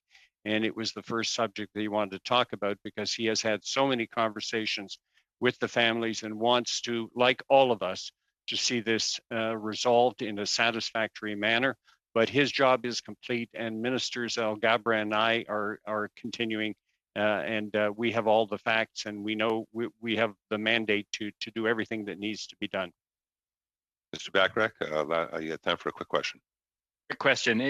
and it was the first subject that he wanted to talk about because he has had so many conversations with the families and wants to, like all of us, to see this resolved in a satisfactory manner. But his job is complete, and Ministers Alghabra and I are continuing and we have all the facts, and we know we have the mandate to do everything that needs to be done. Mr. Bachrach, you have time for a quick question. Quick question.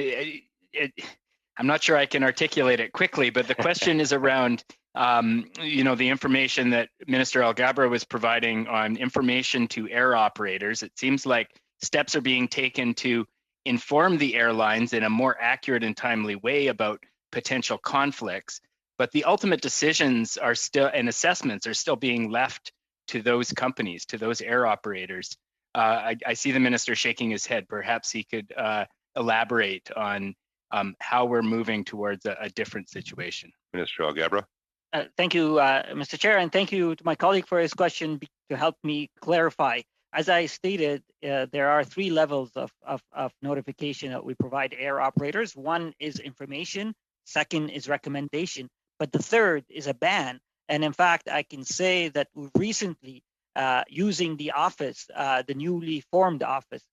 I'm not sure I can articulate it quickly, but the question is around, the information that Minister Alghabra was providing on information to air operators. It seems like steps are being taken to inform the airlines in a more accurate and timely way about potential conflicts. But the ultimate decisions are still, and assessments are still being left to those companies, to those air operators. I see the minister shaking his head. Perhaps he could elaborate on how we're moving towards a different situation. Minister Alghabra. Thank you, Mr. Chair, and thank you to my colleague for his question to help me clarify. As I stated, there are 3 levels of notification that we provide air operators. One is information, second is recommendation, but the third is a ban. And in fact, I can say that we recently, using the office, the newly formed office,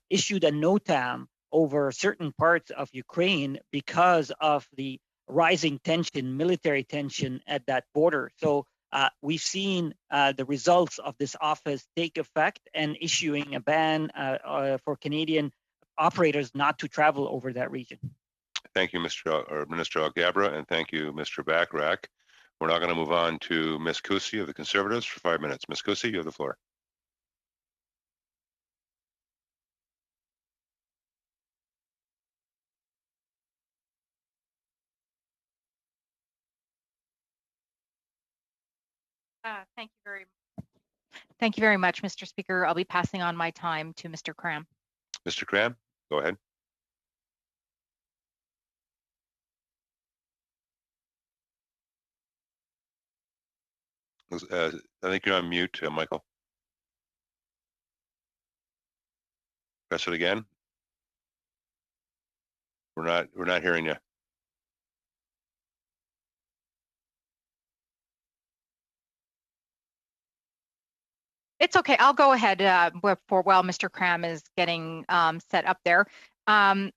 issued a NOTAM over certain parts of Ukraine because of the rising tension, military tension at that border. So we've seen the results of this office take effect and issuing a ban for Canadian operators not to travel over that region. Thank you, Minister Alghabra, and thank you, Mr. Bachrach. We're now going to move on to Ms. Kusi of the Conservatives for 5 minutes. Ms. Kusi, you have the floor. Thank you very much, Mr. Speaker. I'll be passing on my time to Mr. Cram. Mr. Cram, go ahead. I think you're on mute, Michael. Press it again. We're not hearing you. It's okay. I'll go ahead while Mr. Cram is getting set up there. So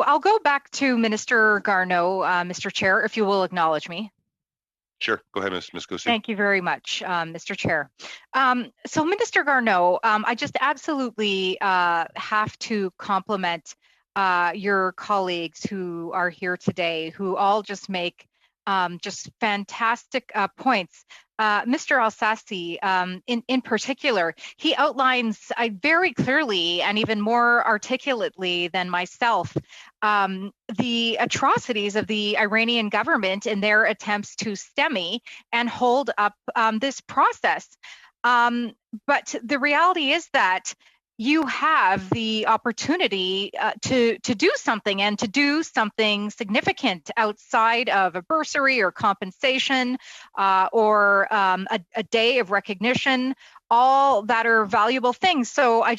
I'll go back to Minister Garneau, Mr. Chair, if you will acknowledge me. Sure, go ahead, Ms. Kusi. Thank you very much, Mr. Chair. So Minister Garneau, I just absolutely have to compliment your colleagues who are here today, who all just make just fantastic points. Mr. Alsasi, in particular, he outlines very clearly and even more articulately than myself the atrocities of the Iranian government in their attempts to stymie and hold up this process. But the reality is that you have the opportunity to do something and to do something significant outside of a bursary or compensation or a day of recognition, all that are valuable things. So I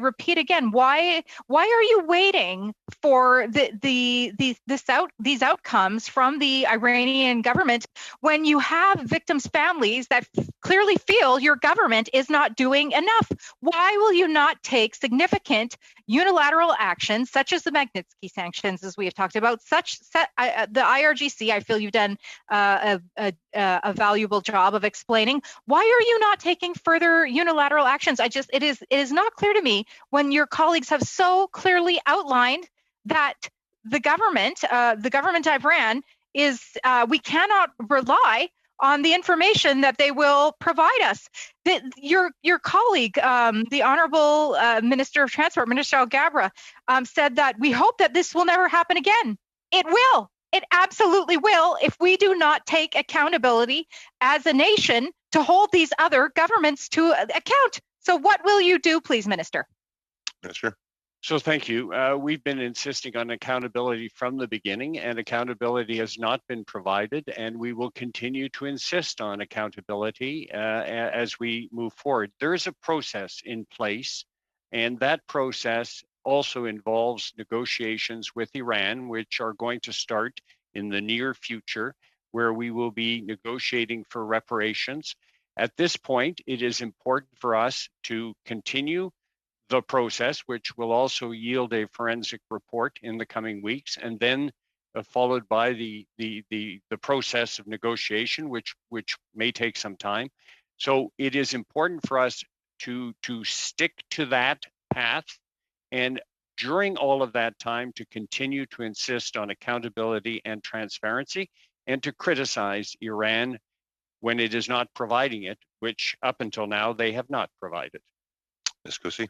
repeat again, why are you waiting for these outcomes from the Iranian government when you have victims' families that clearly feel your government is not doing enough? Why will you not take significant unilateral actions, such as the Magnitsky sanctions, as we have talked about, the IRGC? I feel you've done a valuable job of explaining. Why are you not taking further unilateral actions? It is not clear to me when your colleagues have so clearly outlined that the government of Iran is we cannot rely on the information that they will provide us. Your colleague, the Honorable Minister of Transport, Minister Al-Gabra, said that we hope that this will never happen again. It will. It absolutely will if we do not take accountability as a nation to hold these other governments to account. So what will you do, please, Minister? Minister. So thank you. We've been insisting on accountability from the beginning, and accountability has not been provided, and we will continue to insist on accountability as we move forward. There is a process in place, and that process also involves negotiations with Iran, which are going to start in the near future, where we will be negotiating for reparations. At this point, it is important for us to continue the process, which will also yield a forensic report in the coming weeks, and then followed by the process of negotiation, which may take some time. So it is important for us to stick to that path, and during all of that time to continue to insist on accountability and transparency, and to criticize Iran when it is not providing it, which up until now they have not provided. Ms. Kusi.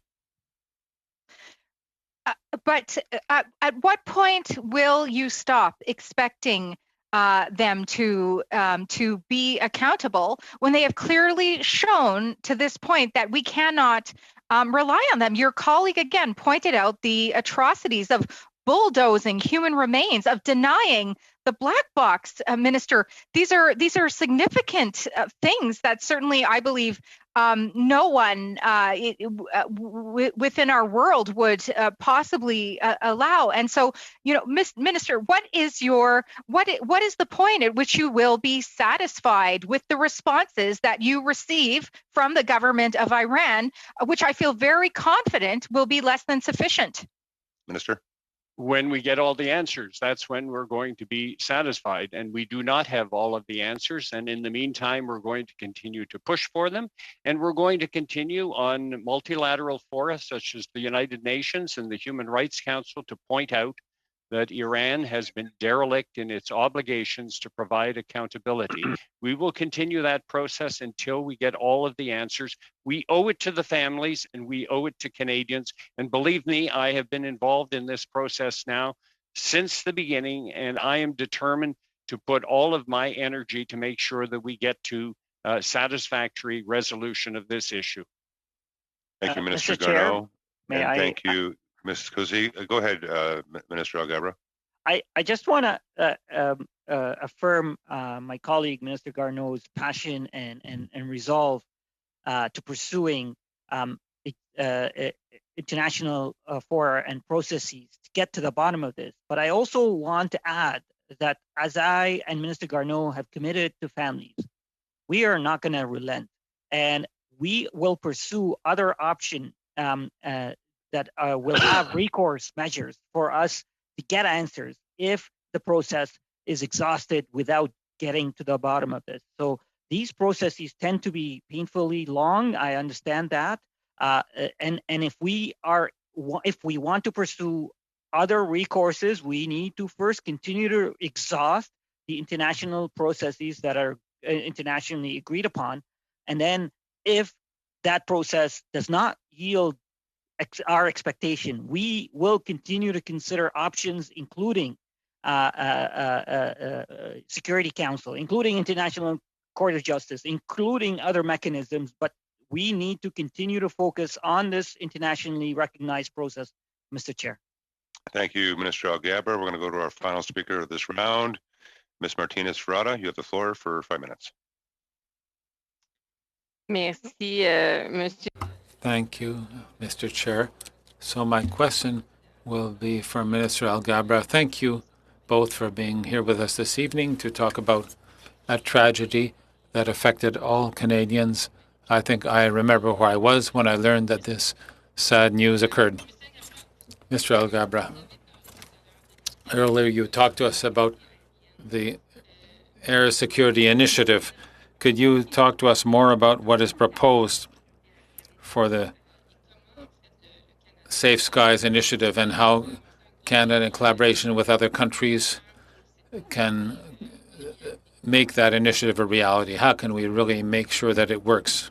But at what point will you stop expecting them to be accountable when they have clearly shown to this point that we cannot rely on them? Your colleague again pointed out the atrocities of bulldozing human remains, of denying the black box, Minister. These are significant things that certainly I believe no one within our world would possibly allow. And so, Minister, what is the point at which you will be satisfied with the responses that you receive from the government of Iran, which I feel very confident will be less than sufficient? Minister. When we get all the answers, that's when we're going to be satisfied. And we do not have all of the answers. And in the meantime, we're going to continue to push for them. And we're going to continue on multilateral fora, such as the United Nations and the Human Rights Council, to point out that Iran has been derelict in its obligations to provide accountability. We will continue that process until we get all of the answers. We owe it to the families and we owe it to Canadians. And believe me, I have been involved in this process now since the beginning, and I am determined to put all of my energy to make sure that we get to a satisfactory resolution of this issue. Thank you, Minister Garneau. And thank you, Ms. Kusi. Go ahead, Minister Al-Gabra. I just want to affirm my colleague, Minister Garneau's passion and resolve to pursuing international fora and processes to get to the bottom of this. But I also want to add that as I and Minister Garneau have committed to families, we are not going to relent, and we will pursue other options that will have recourse measures for us to get answers if the process is exhausted without getting to the bottom of this. So these processes tend to be painfully long. I understand that, and if we want to pursue other recourses, we need to first continue to exhaust the international processes that are internationally agreed upon, and then if that process does not yield our expectation, we will continue to consider options, including Security Council, including International Court of Justice, including other mechanisms, but we need to continue to focus on this internationally recognized process, Mr. Chair. Thank you, Minister Alghabra. We're going to go to our final speaker of this round, Ms. Martinez-Ferrada. You have the floor for 5 minutes. Merci, Monsieur. Thank you, Mr. Chair. So my question will be for Minister Alghabra. Thank you both for being here with us this evening to talk about a tragedy that affected all Canadians. I think I remember where I was when I learned that this sad news occurred. Mr. Alghabra, earlier you talked to us about the Air Security Initiative. Could you talk to us more about what is proposed for the Safe Skies Initiative and how Canada, in collaboration with other countries, can make that initiative a reality? How can we really make sure that it works?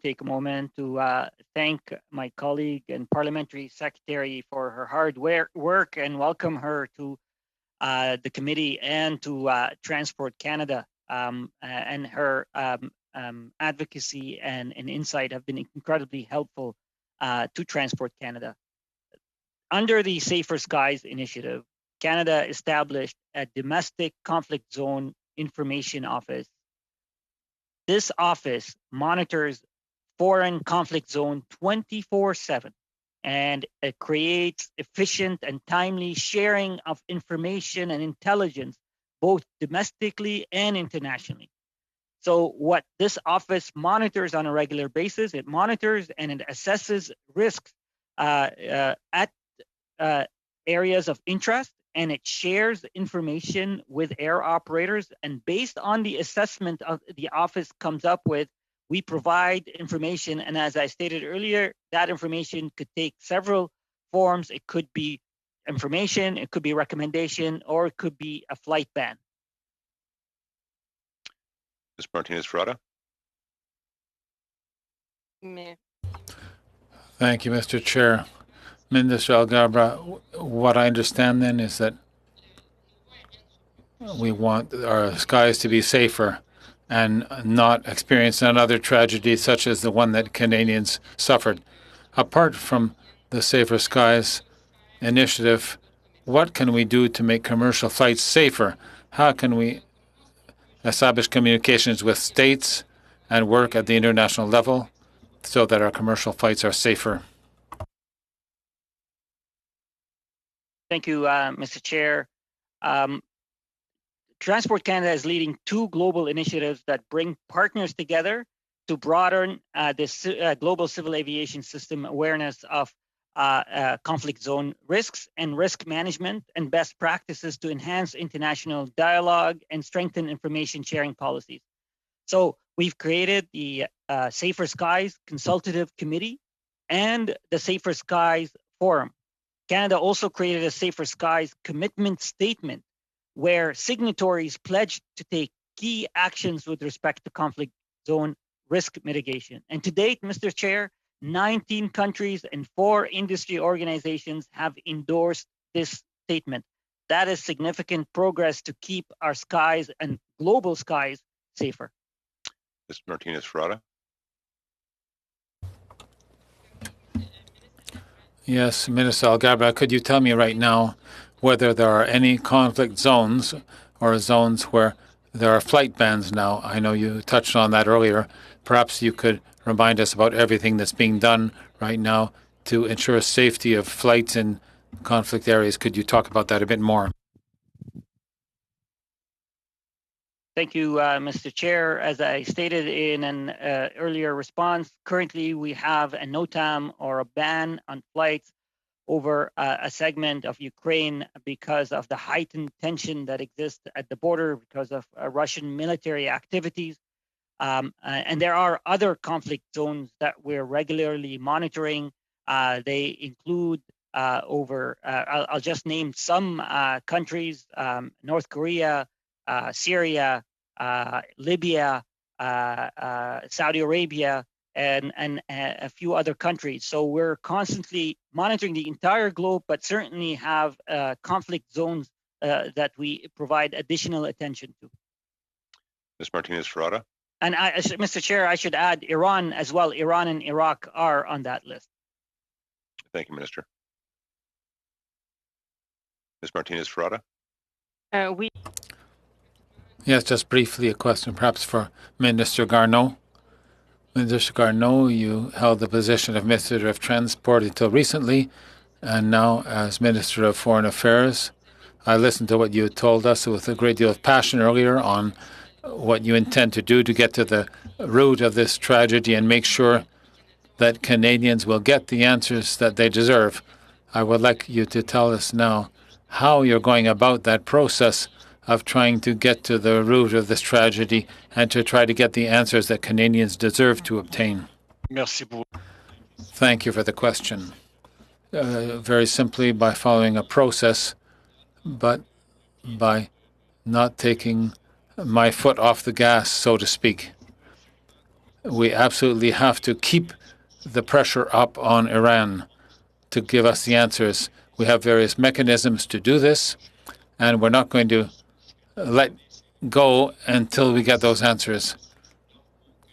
Take a moment to thank my colleague and parliamentary secretary for her hard work and welcome her to the committee and to Transport Canada. And her advocacy and insight have been incredibly helpful to Transport Canada. Under the Safer Skies Initiative, Canada established a domestic conflict zone information office. This office monitors foreign conflict zone 24/7, and it creates efficient and timely sharing of information and intelligence, both domestically and internationally. So what this office monitors on a regular basis, it monitors and it assesses risks at areas of interest, and it shares information with air operators. And based on the assessment of the office comes up with, we provide information. And as I stated earlier, that information could take several forms. It could be information, it could be recommendation, or it could be a flight ban. Ms. Martinez-Ferrada. Thank you, Mr. Chair. Minister Alghabra, what I understand then is that we want our skies to be safer and not experience another tragedy such as the one that Canadians suffered. Apart from the Safer Skies Initiative, what can we do to make commercial flights safer? How can we establish communications with states and work at the international level so that our commercial flights are safer? Thank you, Mr. Chair. Transport Canada is leading two global initiatives that bring partners together to broaden this global civil aviation system awareness of conflict zone risks and risk management and best practices to enhance international dialogue and strengthen information sharing policies. So we've created the Safer Skies Consultative Committee and the Safer Skies Forum. Canada also created a Safer Skies commitment statement where signatories pledged to take key actions with respect to conflict zone risk mitigation. And to date, Mr. Chair, 19 countries and 4 industry organizations have endorsed this statement. That is significant progress to keep our skies and global skies safer. Ms. Martinez-Ferrada. Yes, Minister Alghabra, could you tell me right now whether there are any conflict zones or zones where there are flight bans now? I know you touched on that earlier. Perhaps you could remind us about everything that's being done right now to ensure safety of flights in conflict areas. Could you talk about that a bit more? Thank you, Mr. Chair. As I stated in an earlier response, currently we have a NOTAM or a ban on flights over a segment of Ukraine because of the heightened tension that exists at the border because of Russian military activities. And there are other conflict zones that we're regularly monitoring. They include I'll just name some countries: North Korea, Syria, Libya, Saudi Arabia, and a few other countries. So we're constantly monitoring the entire globe, but certainly have conflict zones that we provide additional attention to. Ms. Martinez-Ferrada. And Mr. Chair, I should add Iran as well. Iran and Iraq are on that list. Thank you, Minister. Ms. Martinez-Ferrada. Yes, just briefly a question perhaps for Minister Garneau. Minister Garneau, you held the position of Minister of Transport until recently, and now as Minister of Foreign Affairs. I listened to what you told us with a great deal of passion earlier on what you intend to do to get to the root of this tragedy and make sure that Canadians will get the answers that they deserve. I would like you to tell us now how you're going about that process of trying to get to the root of this tragedy and to try to get the answers that Canadians deserve to obtain. Merci beaucoup. Thank you for the question. Very simply by following a process, but by not taking my foot off the gas, so to speak. We absolutely have to keep the pressure up on Iran to give us the answers. We have various mechanisms to do this, and we're not going to let go until we get those answers.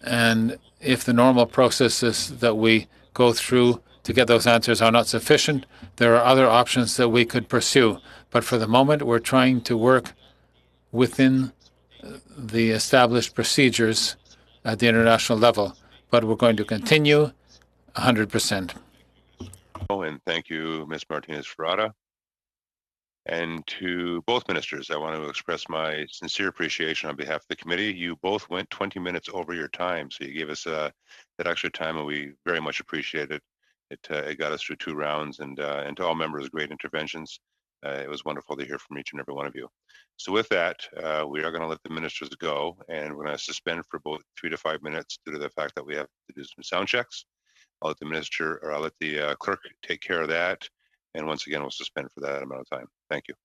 And if the normal processes that we go through to get those answers are not sufficient, there are other options that we could pursue. But for the moment, we're trying to work within the established procedures at the international level. But we're going to continue 100%. And thank you, Ms. Martinez-Ferrada. And to both ministers, I want to express my sincere appreciation on behalf of the committee. You both went 20 minutes over your time, so you gave us that extra time, and we very much appreciate it. It got us through 2 rounds, and to all members, great interventions. It was wonderful to hear from each and every one of you. So with that, we are going to let the ministers go, and we're going to suspend for about 3 to 5 minutes due to the fact that we have to do some sound checks. I'll let the minister, or I'll let the clerk take care of that. And once again, we'll suspend for that amount of time. Thank you.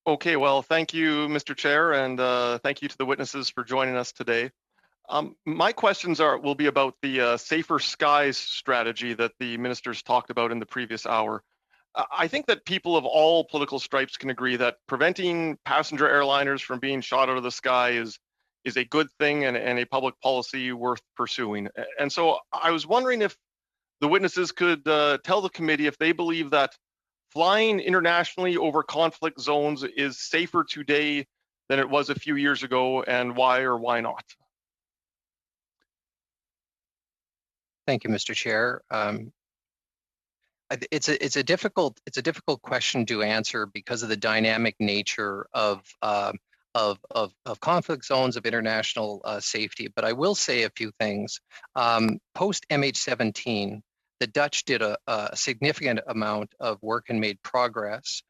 Okay, well, thank you, Mr. Chair, and thank you to the witnesses for joining us today. My questions will be about the safer skies strategy that the ministers talked about in the previous hour. I think that people of all political stripes can agree that preventing passenger airliners from being shot out of the sky is a good thing and a public policy worth pursuing. And so I was wondering if the witnesses could tell the committee if they believe that flying internationally over conflict zones is safer today than it was a few years ago, and why or why not? Thank you, Mr. Chair. It's a difficult question to answer because of the dynamic nature of conflict zones, of international safety. But I will say a few things. Post MH17, the Dutch did a significant amount of work and made progress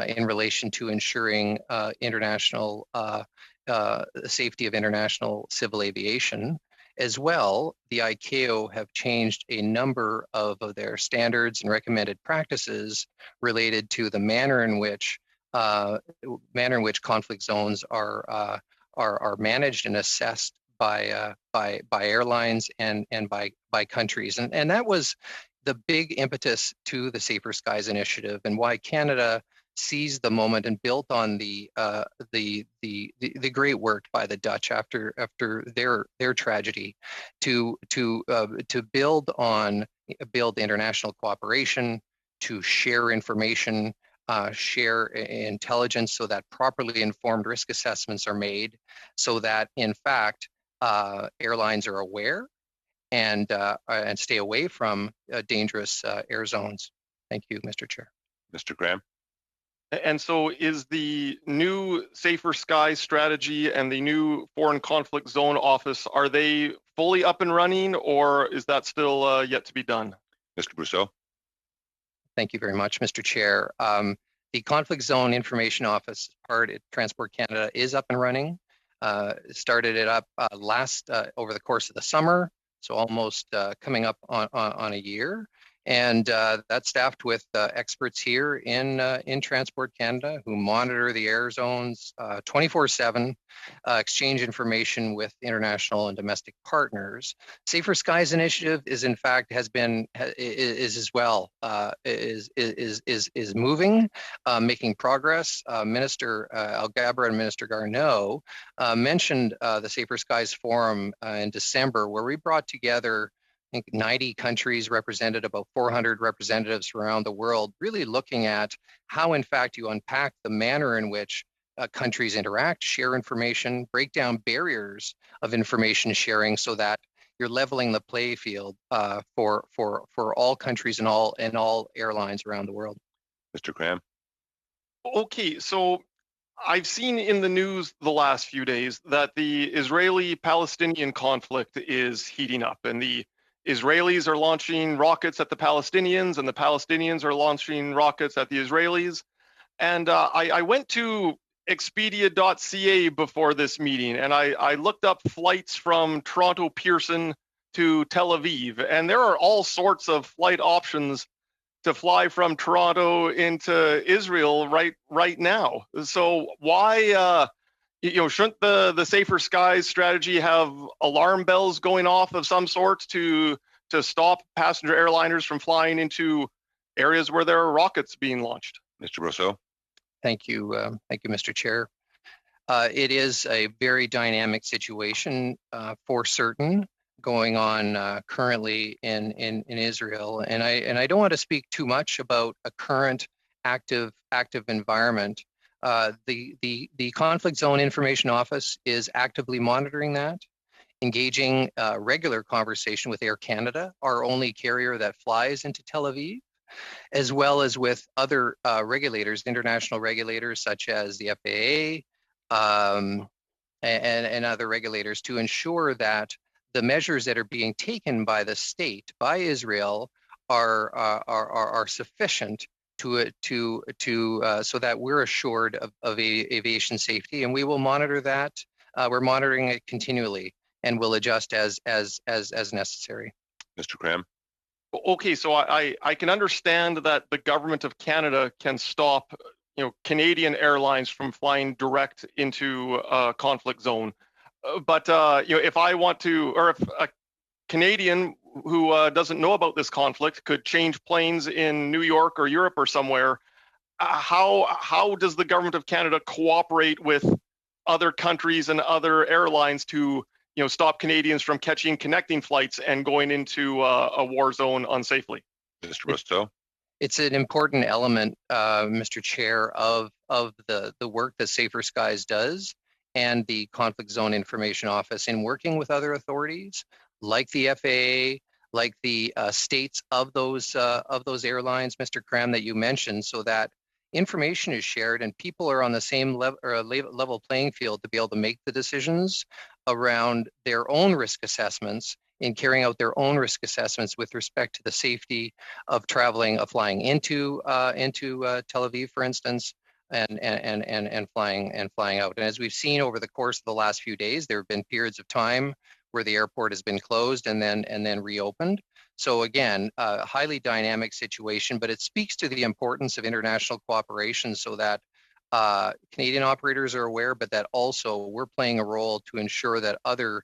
in relation to ensuring international safety of international civil aviation. As well, the ICAO have changed a number of their standards and recommended practices related to the manner in which conflict zones are managed and assessed by airlines and by countries, and that was the big impetus to the Safer Skies initiative, and why Canada seized the moment and built on the great work by the Dutch after their tragedy to build international cooperation, to share information, share intelligence, so that properly informed risk assessments are made, so that in fact airlines are aware and stay away from dangerous air zones. Thank you, Mr. Chair. Mr. Graham. And so is the new Safer Skies strategy and the new Foreign Conflict Zone Office, are they fully up and running, or is that still yet to be done? Mr. Brousseau. Thank you very much, Mr. Chair. The Conflict Zone Information Office part at Transport Canada is up and running. Started it up over the course of the summer, so almost coming up on a year. And that's staffed with experts here in Transport Canada who monitor the air zones 24/7, exchange information with international and domestic partners. Safer Skies Initiative is in fact is moving, making progress. Minister Alghabra and Minister Garneau mentioned the Safer Skies Forum in December, where we brought together, I think, 90 countries represented, about 400 representatives around the world, really looking at how, in fact, you unpack the manner in which countries interact, share information, break down barriers of information sharing, so that you're leveling the play field for all countries and all airlines around the world. Mr. Graham. Okay, so I've seen in the news the last few days that the Israeli-Palestinian conflict is heating up, and the Israelis are launching rockets at the Palestinians, and the Palestinians are launching rockets at the Israelis. And I went to Expedia.ca before this meeting, and I looked up flights from Toronto Pearson to Tel Aviv, and there are all sorts of flight options to fly from Toronto into Israel right now. So why shouldn't the Safer Skies strategy have alarm bells going off of some sort to stop passenger airliners from flying into areas where there are rockets being launched? Mr. Brousseau. Thank you, Mr. Chair. It is a very dynamic situation for certain going on currently in Israel, and I don't want to speak too much about a current active environment. The Conflict Zone Information Office is actively monitoring that, engaging regular conversation with Air Canada, our only carrier that flies into Tel Aviv, as well as with other regulators, international regulators such as the FAA and other regulators, to ensure that the measures that are being taken by the state, by Israel, are sufficient so that we're assured of aviation safety, and we will monitor that. We're monitoring it continually, and will adjust as necessary. Mr. Graham. Okay, so I can understand that the government of Canada can stop Canadian airlines from flying direct into a conflict zone. But if I want to, or if a Canadian who doesn't know about this conflict could change planes in New York or Europe or somewhere, how does the government of Canada cooperate with other countries and other airlines to stop Canadians from catching connecting flights and going into a war zone unsafely? Mr. Rousseau. It's an important element, Mr. Chair, of the work that Safer Skies does and the Conflict Zone Information Office in working with other authorities like the FAA, like the states of those airlines, Mr. Cram, that you mentioned, so that information is shared and people are on the same level playing field to be able to make the decisions around their own risk assessments in carrying out their own risk assessments with respect to the safety of flying into Tel Aviv, for instance, and flying out. And as we've seen over the course of the last few days, there have been periods of time where the airport has been closed and then reopened. So again, a highly dynamic situation, but it speaks to the importance of international cooperation so that Canadian operators are aware, but that also we're playing a role to ensure that other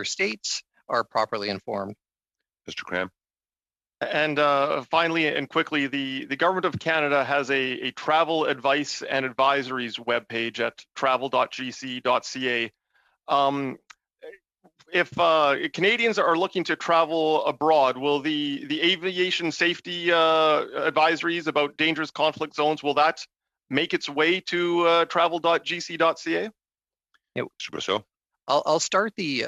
states are properly informed. Mr. Cram. And finally and quickly, the Government of Canada has a travel advice and advisories webpage at travel.gc.ca. If Canadians are looking to travel abroad, will the aviation safety advisories about dangerous conflict zones, will that make its way to travel.gc.ca? Yeah. Mr. Rousseau. I'll start the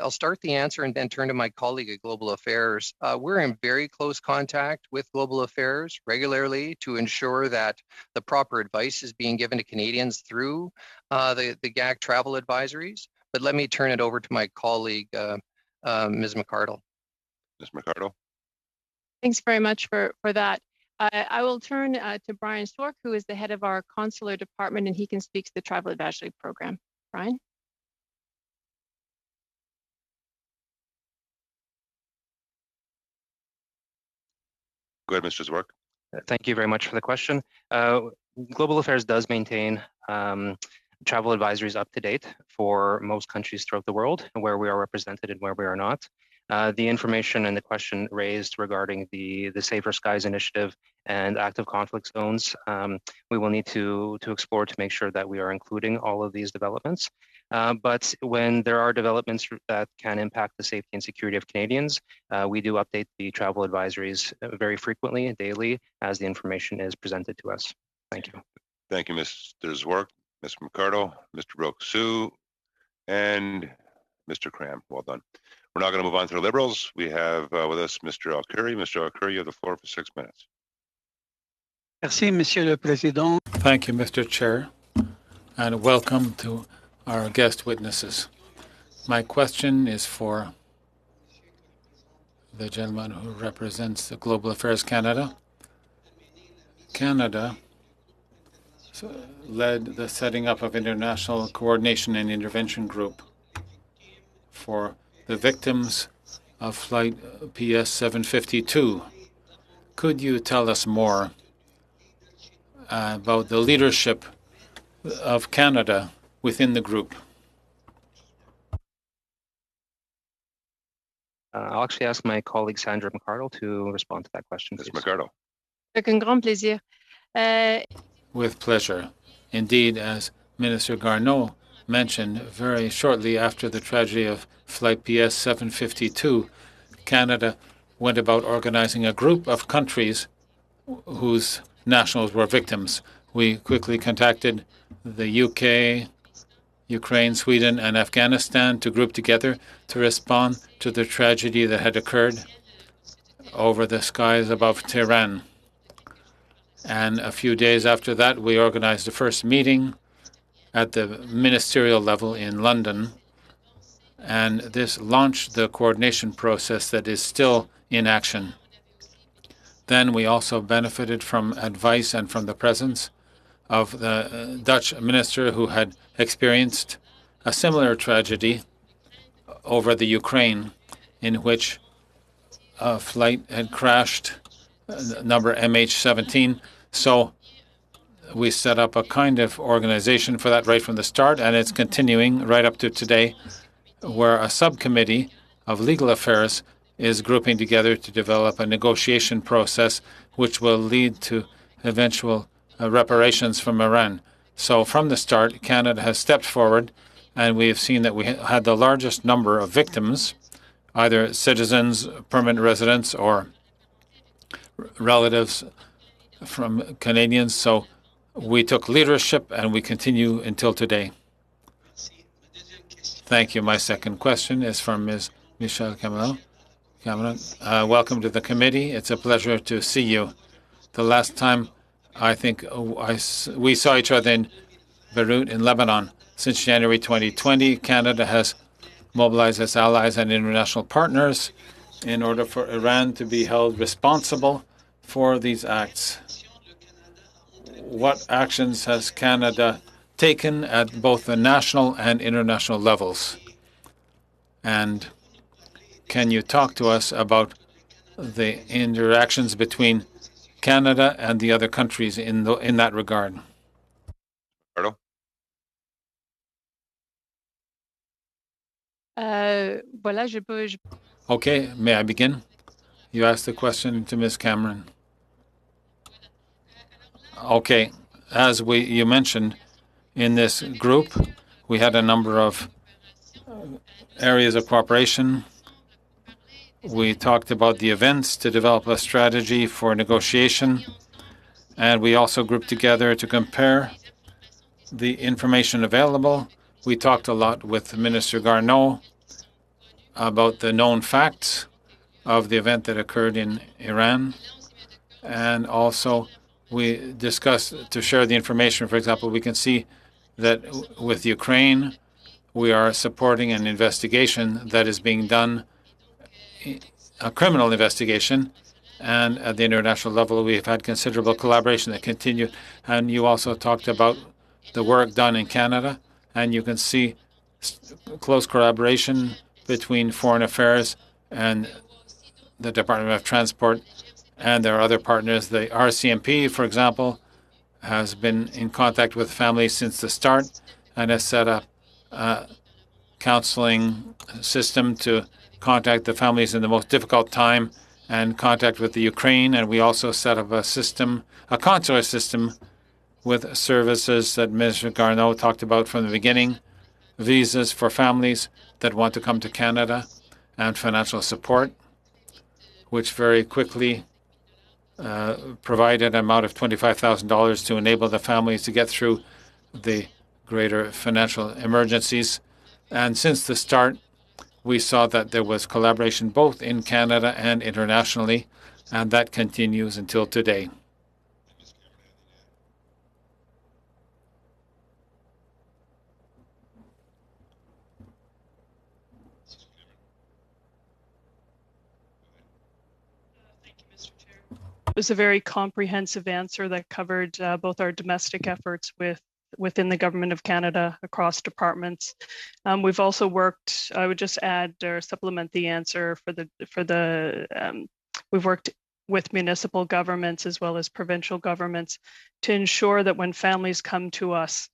answer and then turn to my colleague at Global Affairs. We're in very close contact with Global Affairs regularly to ensure that the proper advice is being given to Canadians through the GAC travel advisories. But let me turn it over to my colleague, Ms. McArdle. Ms. McArdle. Thanks very much for that. I will turn to Brian Stork, who is the head of our consular department, and he can speak to the travel advisory program. Brian? Go ahead, Mr. Zwark. Thank you very much for the question. Global Affairs does maintain travel advisories up to date for most countries throughout the world, where we are represented and where we are not. The information and the question raised regarding the Safer Skies initiative and active conflict zones, we will need to explore to make sure that we are including all of these developments. But when there are developments that can impact the safety and security of Canadians, we do update the travel advisories very frequently, daily, as the information is presented to us. Thank you. Thank you, Mr. Zwark, Ms. McArdle, Mr. Rousseau, and Mr. Cram. Well done. We're now going to move on to the Liberals. We have with us Mr. Alcuri. Mr. Alcuri, you have the floor for 6 minutes. Merci, Monsieur le Président. Thank you, Mr. Chair, and welcome to our guest witnesses. My question is for the gentleman who represents the Global Affairs Canada. Canada led the setting up of International Coordination and Intervention Group for the victims of Flight PS 752. Could you tell us more about the leadership of Canada within the group? I'll actually ask my colleague Sandra McArdle to respond to that question. Ms. McArdle. Avec un grand plaisir. With pleasure. Indeed, as Minister Garneau mentioned, very shortly after the tragedy of Flight PS 752, Canada went about organizing a group of countries whose nationals were victims. We quickly contacted the UK, Ukraine, Sweden, and Afghanistan to group together to respond to the tragedy that had occurred over the skies above Tehran. And a few days after that, we organized the first meeting at the ministerial level in London, and this launched the coordination process that is still in action. Then we also benefited from advice and from the presence of the Dutch minister who had experienced a similar tragedy over the Ukraine, in which a flight had crashed, number MH17. So we set up a kind of organization for that right from the start, and it's continuing right up to today, where a subcommittee of legal affairs is grouping together to develop a negotiation process which will lead to eventual reparations from Iran. So from the start, Canada has stepped forward, and we have seen that we had the largest number of victims, either citizens, permanent residents, or relatives from Canadians. So we took leadership, and we continue until today. Thank you. My second question is from Ms. Michelle Cameron. Welcome to the committee. It's a pleasure to see you. The last time I think we saw each other in Beirut in Lebanon. Since January 2020, Canada has mobilized its allies and international partners in order for Iran to be held responsible for these acts. What actions has Canada taken at both the national and international levels? And can you talk to us about the interactions between Canada and the other countries in that regard? Ricardo? Okay, may I begin? You asked the question to Ms. Cameron. Okay, as you mentioned, in this group, we had a number of areas of cooperation. We talked about the events to develop a strategy for negotiation, and we also grouped together to compare the information available. We talked a lot with Minister Garneau about the known facts of the event that occurred in Iran, and also we discussed to share the information. For example, we can see that with Ukraine, we are supporting an investigation that is being done, a criminal investigation, and at the international level, we have had considerable collaboration that continued. And you also talked about the work done in Canada, and you can see close collaboration between Foreign Affairs and the Department of Transport, and there are other partners. The RCMP, for example, has been in contact with families since the start and has set up a counseling system to contact the families in the most difficult time and contact with the Ukraine. And we also set up a system, a consular system with services that Mr. Garneau talked about from the beginning, visas for families that want to come to Canada, and financial support, which very quickly provided an amount of $25,000 to enable the families to get through the greater financial emergencies. And since the start, we saw that there was collaboration both in Canada and internationally, and that continues until today. It was a very comprehensive answer that covered both our domestic efforts within the Government of Canada across departments. We've also worked, I would just add or supplement the answer we've worked with municipal governments as well as provincial governments to ensure that when families come to us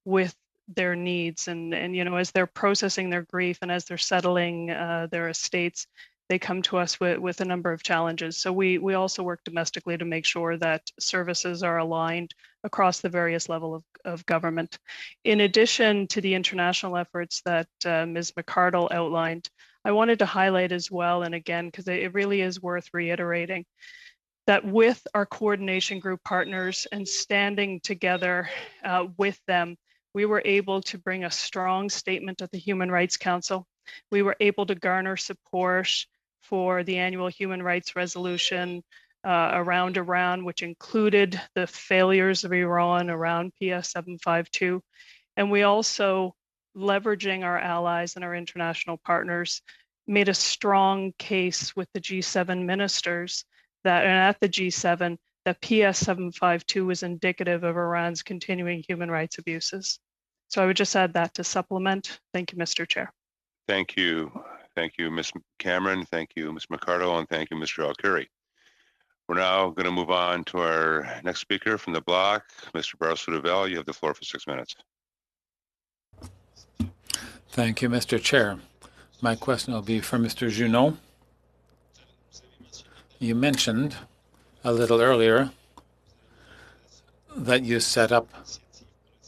with their needs and as they're processing their grief and as they're settling their estates, they come to us with a number of challenges. So we also work domestically to make sure that services are aligned across the various levels of government. In addition to the international efforts that Ms. McArdle outlined, I wanted to highlight as well, and again, because it really is worth reiterating, that with our coordination group partners and standing together with them, we were able to bring a strong statement at the Human Rights Council. We were able to garner support for the annual human rights resolution around Iran, which included the failures of Iran around PS 752. And we also, leveraging our allies and our international partners, made a strong case with the G7 ministers that, and at the G7, that PS 752 was indicative of Iran's continuing human rights abuses. So I would just add that to supplement. Thank you, Mr. Chair. Thank you. Thank you, Ms. Cameron. Thank you, Ms. McArdle, and thank you, Mr. Alkuri. We're now going to move on to our next speaker from the block, Mr. Barrasso-Duval. You have the floor for 6 minutes. Thank you, Mr. Chair. My question will be for Mr. Junot. You mentioned a little earlier that you set up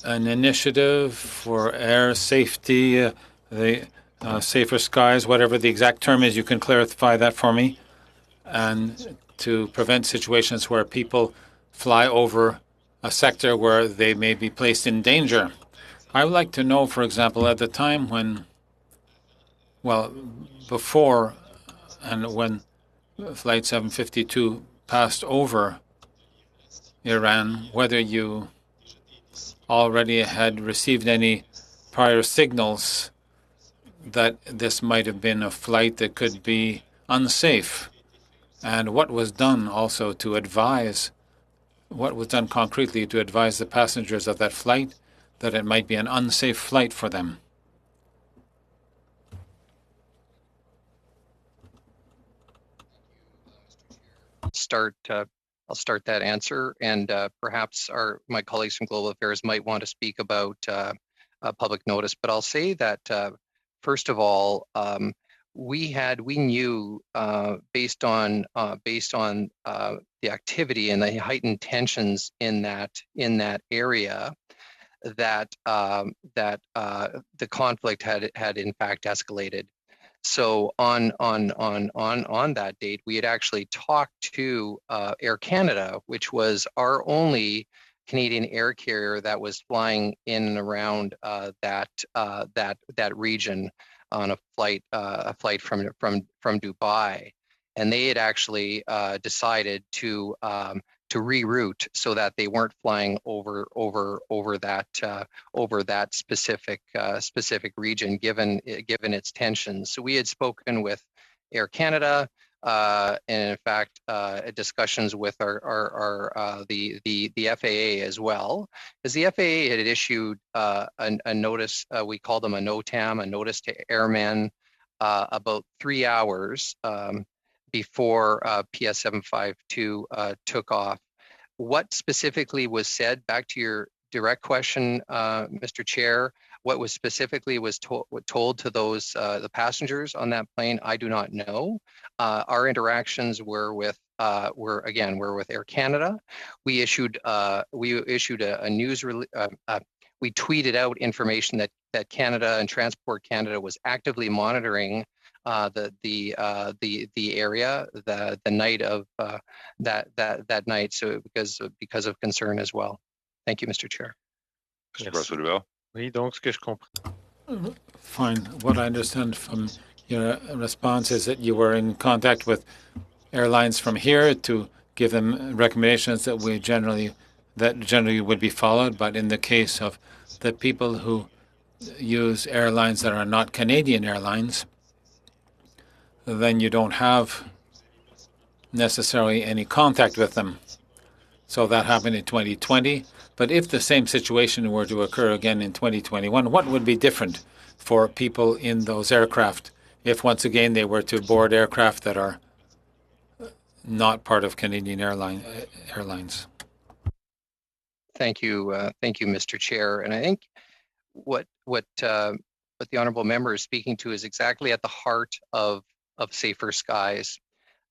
an initiative for air safety, the safer skies, whatever the exact term is, you can clarify that for me, and to prevent situations where people fly over a sector where they may be placed in danger. I would like to know, for example, at the time when, well, before and when Flight 752 passed over Iran, whether you already had received any prior signals that this might have been a flight that could be unsafe, and what was done also to advise, what was done concretely to advise the passengers of that flight that it might be an unsafe flight for them. I'll start that answer, and perhaps my colleagues from Global Affairs might want to speak about public notice. But I'll say that first of all, we knew based on the activity and the heightened tensions in that area that the conflict had in fact escalated. So on that date, we had actually talked to Air Canada, which was our only Canadian air carrier that was flying in and around that region on a flight from Dubai, and they had actually decided to reroute so that they weren't flying over that specific region, given its tensions. So we had spoken with Air Canada, and in fact, discussions with the FAA as well, as the FAA had issued a notice. We call them a NOTAM, a notice to airmen, about 3 hours before PS 752 took off. What specifically was said, back to your direct question, Mr. Chair, what was specifically told to those the passengers on that plane, I do not know. Our interactions were with Air Canada. We issued a news release. We tweeted out information that Canada and Transport Canada was actively monitoring the area the night of that night, so because of concern as well. Thank you, Mr. Chair. Mr. Barrasso-Duval. Oui, donc ce que je comprends. Fine. What I understand from your response is that you were in contact with airlines from here to give them recommendations that generally would be followed, but in the case of the people who use airlines that are not Canadian airlines, then you don't have necessarily any contact with them. So that happened in 2020. But if the same situation were to occur again in 2021, what would be different for people in those aircraft if once again they were to board aircraft that are not part of Canadian airlines? Thank you, Mr. Chair. And I think what the honourable member is speaking to is exactly at the heart of Safer Skies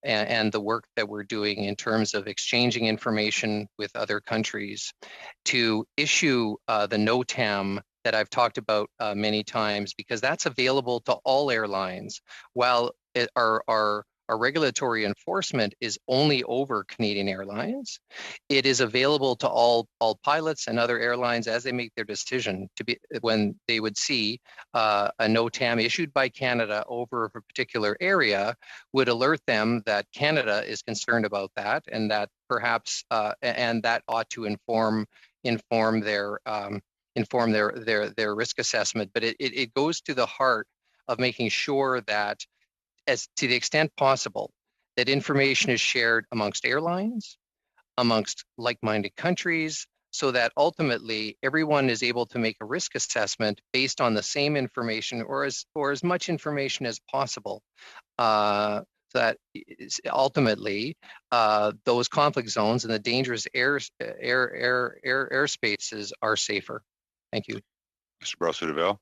and the work that we're doing in terms of exchanging information with other countries to issue the NOTAM that I've talked about many times, because that's available to all airlines, while our regulatory enforcement is only over Canadian airlines. It is available to all pilots and other airlines as they make their decision when they would see a NOTAM issued by Canada over a particular area, would alert them that Canada is concerned about that, and that perhaps and that ought to inform their risk assessment. But it goes to the heart of making sure that, as to the extent possible, that information is shared amongst airlines, amongst like-minded countries, so that ultimately everyone is able to make a risk assessment based on the same information, or as much information as possible, that ultimately those conflict zones and the dangerous airspaces are safer. Thank you. Mr. Brasseur-Deville.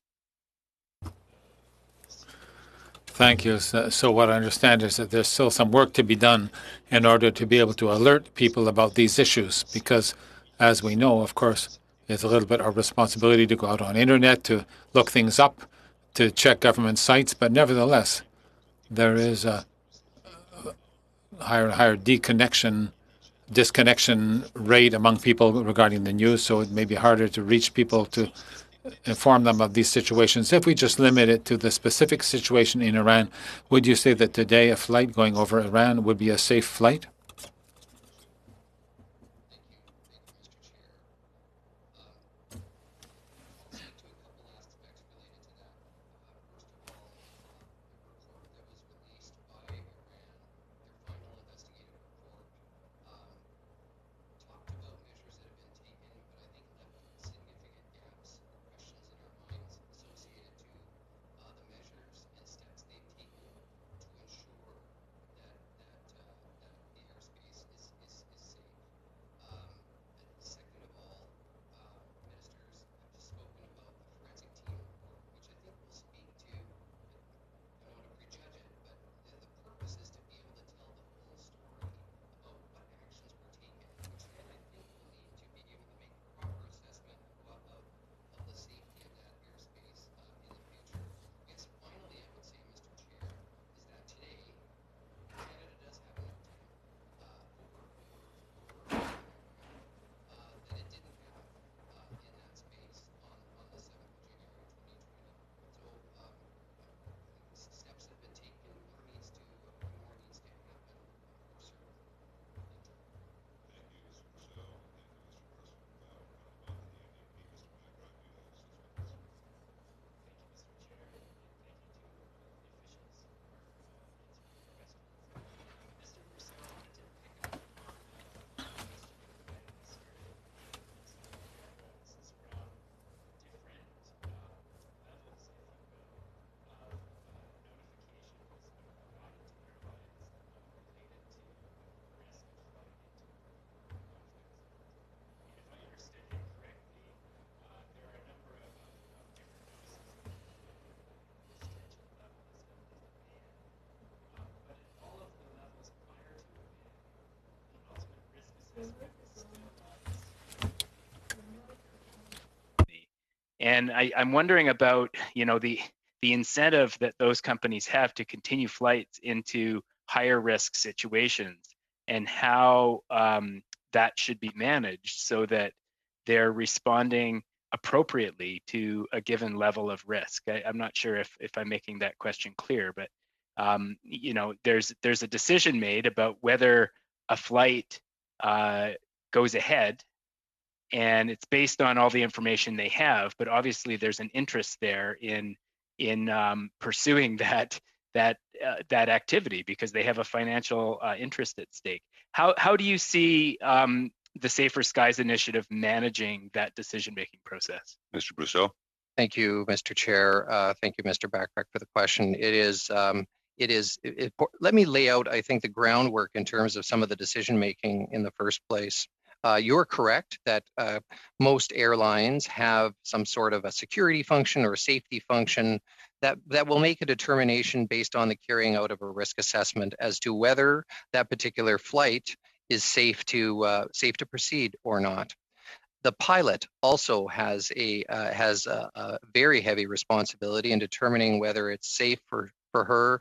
Thank you. So what I understand is that there's still some work to be done in order to be able to alert people about these issues, because as we know, of course, it's a little bit our responsibility to go out on internet, to look things up, to check government sites, but nevertheless, there is a higher and higher disconnection rate among people regarding the news, so it may be harder to reach people to inform them of these situations. If we just limit it to the specific situation in Iran, would you say that today a flight going over Iran would be a safe flight? And I'm wondering about, the incentive that those companies have to continue flights into higher risk situations, and how that should be managed so that they're responding appropriately to a given level of risk. I'm not sure if I'm making that question clear, but there's a decision made about whether a flight goes ahead, and it's based on all the information they have. But obviously, there's an interest there in pursuing that activity because they have a financial interest at stake. How do you see the Safer Skies Initiative managing that decision-making process? Mr. Brousseau. Thank you, Mr. Chair. Thank you, Mr. Bachrach, for the question. Let me lay out, I think, the groundwork in terms of some of the decision-making in the first place. You're correct that most airlines have some sort of a security function or a safety function that will make a determination based on the carrying out of a risk assessment as to whether that particular flight is safe to proceed or not. The pilot also has a very heavy responsibility in determining whether it's safe for her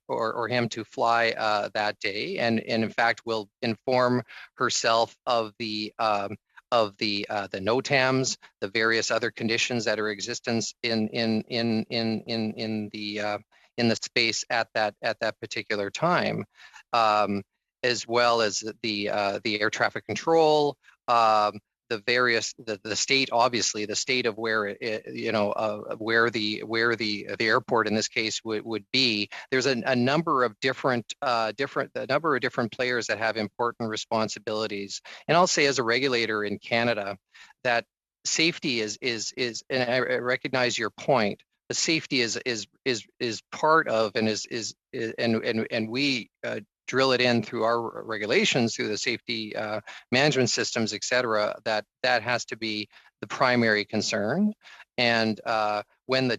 or him to fly that day, and in fact will inform herself of the NOTAMs, the various other conditions that are existence in the space at that particular time, as well as the air traffic control. The state, obviously, the state of where where the airport in this case would be. There's a number of different players that have important responsibilities. And I'll say, as a regulator in Canada, that safety is, and I recognize your point, safety is part of and and we drill it in through our regulations, through the safety management systems, et cetera, that has to be the primary concern. And when the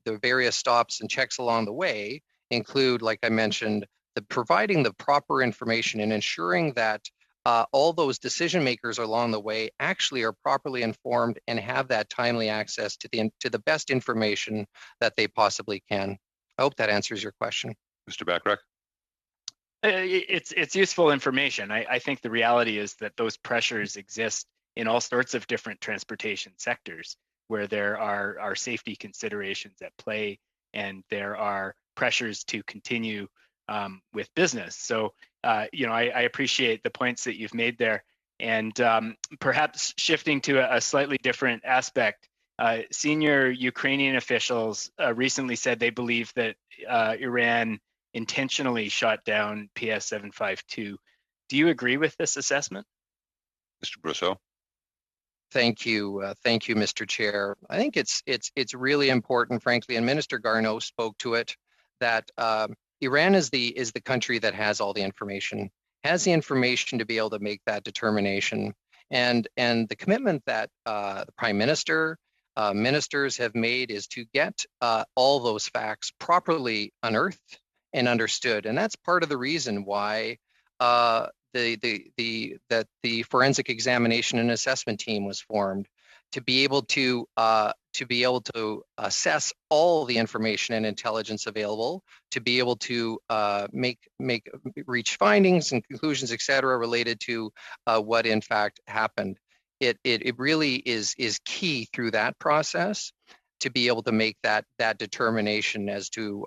the various stops and checks along the way include, like I mentioned, providing the proper information and ensuring that all those decision makers along the way actually are properly informed and have that timely access to the best information that they possibly can. I hope that answers your question. Mr. Bachrach? It's useful information. I think the reality is that those pressures exist in all sorts of different transportation sectors where there are safety considerations at play and there are pressures to continue with business. So, I appreciate the points that you've made there. And perhaps shifting to a slightly different aspect, senior Ukrainian officials recently said they believe that Iran intentionally shot down PS-752. Do you agree with this assessment? Mr. Brousseau? Thank you, Mr. Chair. I think it's really important, frankly, and Minister Garneau spoke to it, that Iran is the country that has all the information, has the information to be able to make that determination, and the commitment that the Prime Minister, ministers have made is to get all those facts properly unearthed and understood, and that's part of the reason why the forensic examination and assessment team was formed, to be able to assess all the information and intelligence available, to be able to reach findings and conclusions, et cetera, related to what in fact happened. It really is key through that process to be able to make that determination as to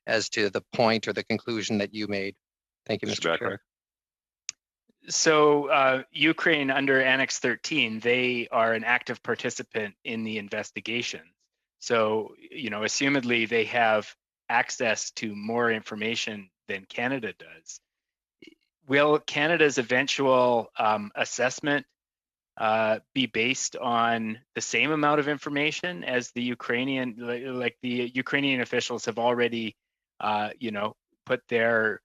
the point or the conclusion that you made. Thank you, Mr. Chair. So Ukraine under Annex 13, they are an active participant in the investigations. So, assumedly they have access to more information than Canada does. Will Canada's eventual assessment be based on the same amount of information as the Ukrainian, like the Ukrainian officials have already, put their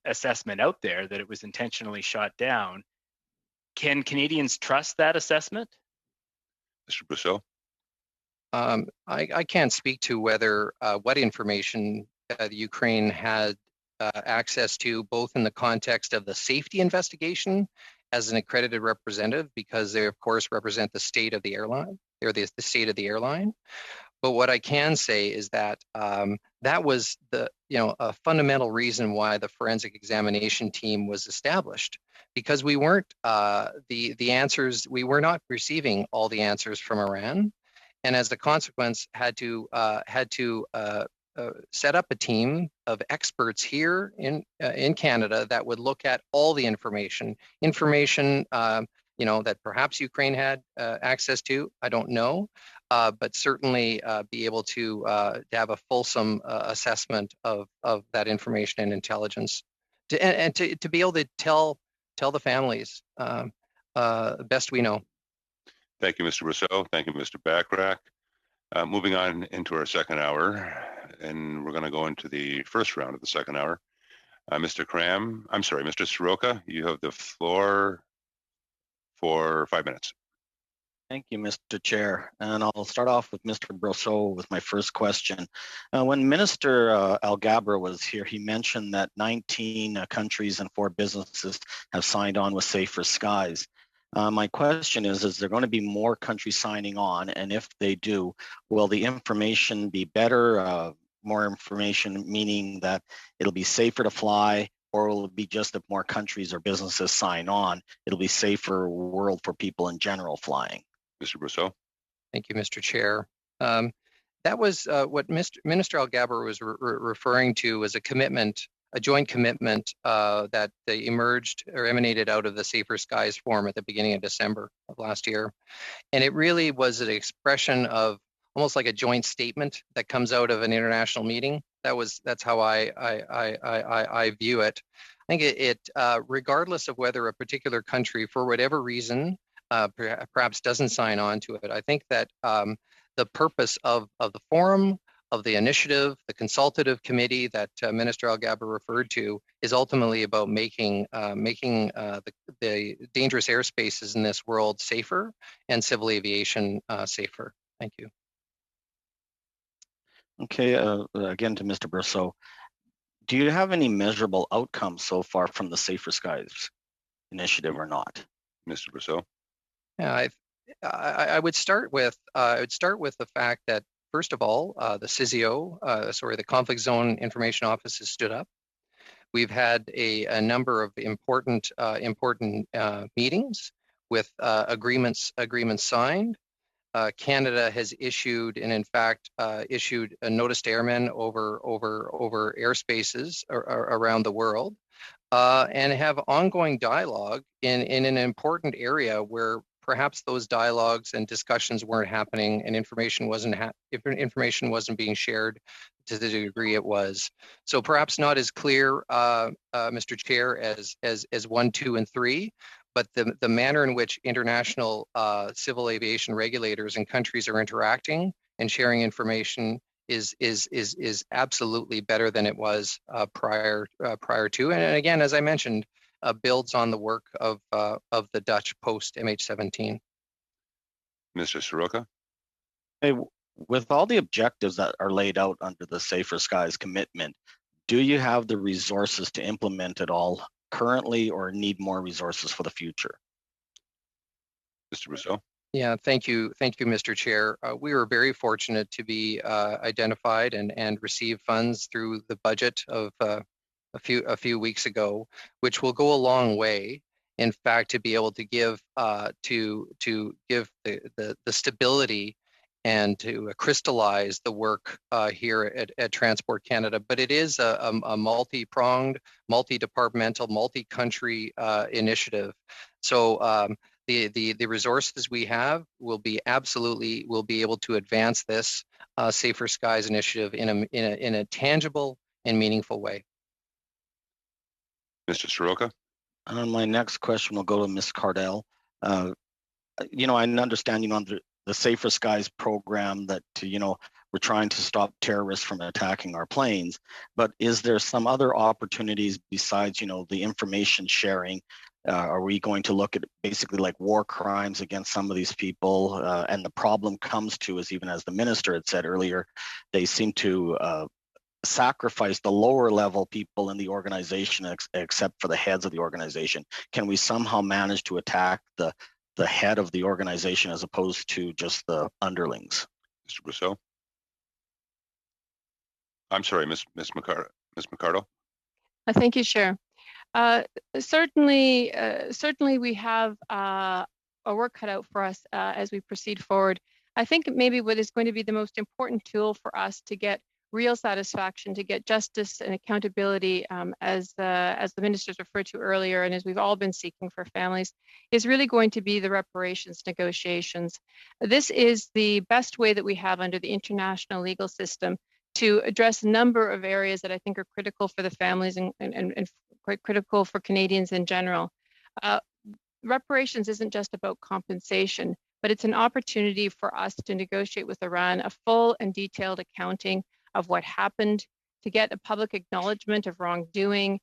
assessment out there that it was intentionally shot down? Can Canadians trust that assessment? Mr. Brousseau? I can't speak to whether what information the Ukraine had access to, both in the context of the safety investigation as an accredited representative, because they of course represent the state of the airline. They're the state of the airline. But what I can say is that that was a fundamental reason why the forensic examination team was established, because we weren't the answers. We were not receiving all the answers from Iran, and as a consequence, had to set up a team of experts here in Canada that would look at all the information that perhaps Ukraine had access to. I don't know. But certainly be able to have a fulsome assessment of that information and intelligence, to be able to tell the families best we know. Thank you, Mr. Brousseau. Thank you, Mr. Bachrach. Moving on into our second hour, and we're going to go into the first round of the second hour. Mr. Soroka, you have the floor for 5 minutes. Thank you, Mr. Chair. And I'll start off with Mr. Brousseau with my first question. When Minister Alghabra was here, he mentioned that 19 countries and 4 businesses have signed on with Safer Skies. My question is there going to be more countries signing on? And if they do, will the information be better, more information, meaning that it'll be safer to fly, or will it be just if more countries or businesses sign on, it'll be safer world for people in general flying? Mr. Brousseau. Thank you, Mr. Chair. That was what Minister Alghabra was referring to as a joint commitment that emerged or emanated out of the Safer Skies Forum at the beginning of December of last year. And it really was an expression of almost like a joint statement that comes out of an international meeting. That's how I view it. I think it regardless of whether a particular country, for whatever reason, perhaps doesn't sign on to it, I think that the purpose of the forum, of the initiative, the consultative committee that Minister Alghabra referred to, is ultimately about making the dangerous airspaces in this world safer and civil aviation safer. Thank you. Okay, again to Mr. Brousseau. Do you have any measurable outcomes so far from the Safer Skies initiative or not? Mr. Brousseau? Yeah, I would start with the fact that, first of all, the CZO, the Conflict Zone Information Office, has stood up. We've had a number of important meetings with agreements signed. Canada has issued, and in fact issued, a notice to airmen over airspaces around the world, and have ongoing dialogue in an important area where perhaps those dialogues and discussions weren't happening, and information wasn't being shared to the degree it was. So perhaps not as clear, Mr. Chair, as 1, 2, and 3. But the manner in which international civil aviation regulators and countries are interacting and sharing information is absolutely better than it was prior to. And again, as I mentioned, builds on the work of the Dutch post MH17. Mr. Soroka? Hey, with all the objectives that are laid out under the Safer Skies commitment, do you have the resources to implement it all currently, or need more resources for the future? Mr. Brousseau? Yeah, thank you, Mr. Chair. We were very fortunate to be identified and receive funds through the budget of a few weeks ago, which will go a long way, in fact, to be able to give the stability and to crystallize the work here at Transport Canada. But it is a multi-pronged, multi-departmental, multi-country initiative. So the resources we have will be able to advance this Safer Skies initiative in a tangible and meaningful way. Mr. Soroka? My next question will go to Ms. Cardell. I understand, under the Safer Skies program that, we're trying to stop terrorists from attacking our planes, but is there some other opportunities besides, the information sharing? Are we going to look at basically like war crimes against some of these people? And the problem comes to is, even as the minister had said earlier, they seem to sacrifice the lower level people in the organization except for the heads of the organization. Can we somehow manage to attack the head of the organization as opposed to just the underlings? Mr. Brousseau? I'm sorry, Ms. McCardle? Thank you, Chair. Certainly we have a work cut out for us as we proceed forward. I think maybe what is going to be the most important tool for us to get real satisfaction, to get justice and accountability, as the ministers referred to earlier, and as we've all been seeking for families, is really going to be the reparations negotiations. This is the best way that we have under the international legal system to address a number of areas that I think are critical for the families and quite critical for Canadians in general. Reparations isn't just about compensation, but it's an opportunity for us to negotiate with Iran a full and detailed accounting of what happened, to get a public acknowledgement of wrongdoing,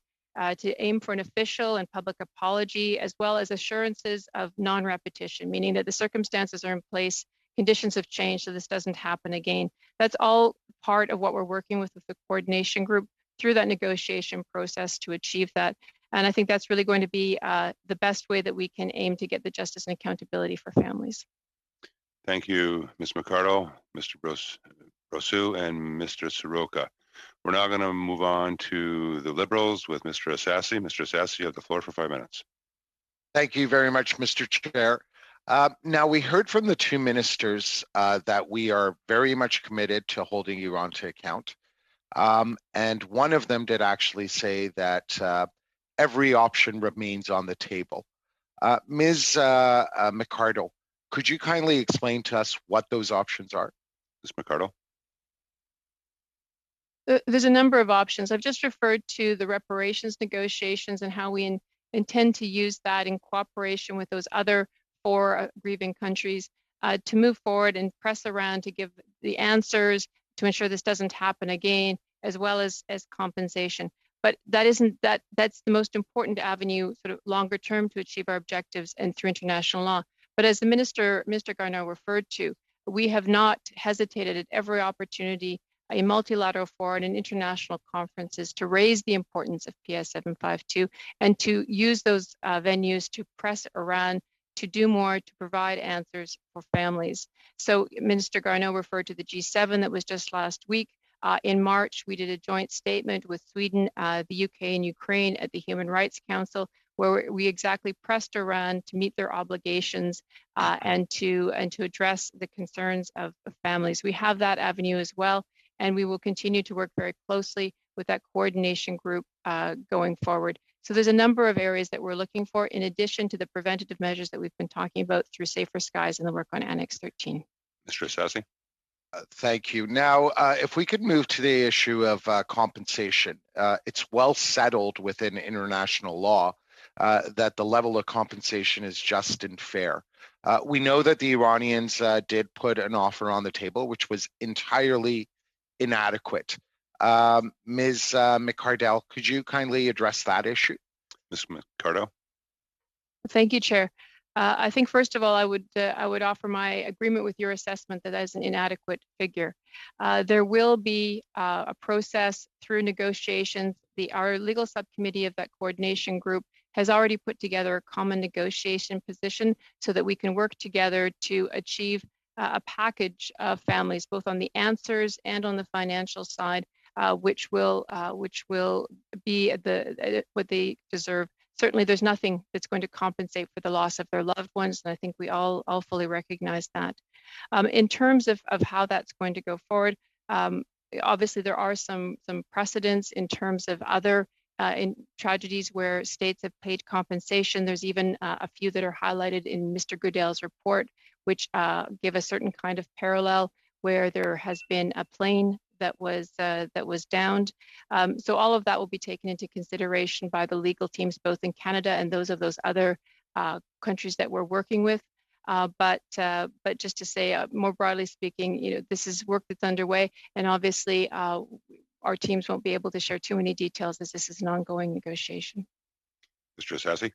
to aim for an official and public apology, as well as assurances of non-repetition, meaning that the circumstances are in place, conditions have changed, so this doesn't happen again. That's all part of what we're working with the coordination group through that negotiation process to achieve that. And I think that's really going to be the best way that we can aim to get the justice and accountability for families. Thank you, Ms. McCardle, Mr. Brousseau, and Mr. Soroka. We're now going to move on to the Liberals with Mr. Assassi. Mr. Assassi, you have the floor for 5 minutes. Thank you very much, Mr. Chair. Now, we heard from the two ministers that we are very much committed to holding Iran to account. And one of them did actually say that every option remains on the table. Ms. McCardle, could you kindly explain to us what those options are? Ms. McCardle? There's a number of options. I've just referred to the reparations negotiations and how we intend to use that in cooperation with those other 4 grieving countries. to move forward and press around to give the answers to ensure this doesn't happen again, as well as compensation. But that's the most important avenue, sort of longer term, to achieve our objectives and through international law. But as the Minister Garneau referred to, we have not hesitated at every opportunity in multilateral forum and international conferences to raise the importance of PS 752 and to use those venues to press Iran to do more to provide answers for families. So Minister Garneau referred to the G7 that was just last week. In March, we did a joint statement with Sweden, the UK, and Ukraine at the Human Rights Council, where we exactly pressed Iran to meet their obligations and to address the concerns of families. We have that avenue as well, and we will continue to work very closely with that coordination group going forward. So there's a number of areas that we're looking for, in addition to the preventative measures that we've been talking about through Safer Skies and the work on Annex 13. Mr. Assassi. Thank you. Now, if we could move to the issue of compensation, it's well settled within international law that the level of compensation is just and fair. We know that the Iranians did put an offer on the table, which was entirely inadequate. Ms. McCardell, could you kindly address that issue? Ms. McCardell. Thank you, Chair. I think first of all, I would offer my agreement with your assessment that is an inadequate figure. There will be a process through negotiations. Our legal subcommittee of that coordination group has already put together a common negotiation position so that we can work together to achieve a package of families, both on the answers and on the financial side, which will be what they deserve. Certainly, there's nothing that's going to compensate for the loss of their loved ones, and I think we all fully recognize that. In terms of how that's going to go forward, obviously there are some precedents in terms of other in tragedies where states have paid compensation. There's even a few that are highlighted in Mr. Goodale's report, which give a certain kind of parallel where there has been a plane that was downed. So all of that will be taken into consideration by the legal teams, both in Canada and those other countries that we're working with. But just to say, more broadly speaking, this is work that's underway, and obviously our teams won't be able to share too many details as this is an ongoing negotiation. Mr. Assassi.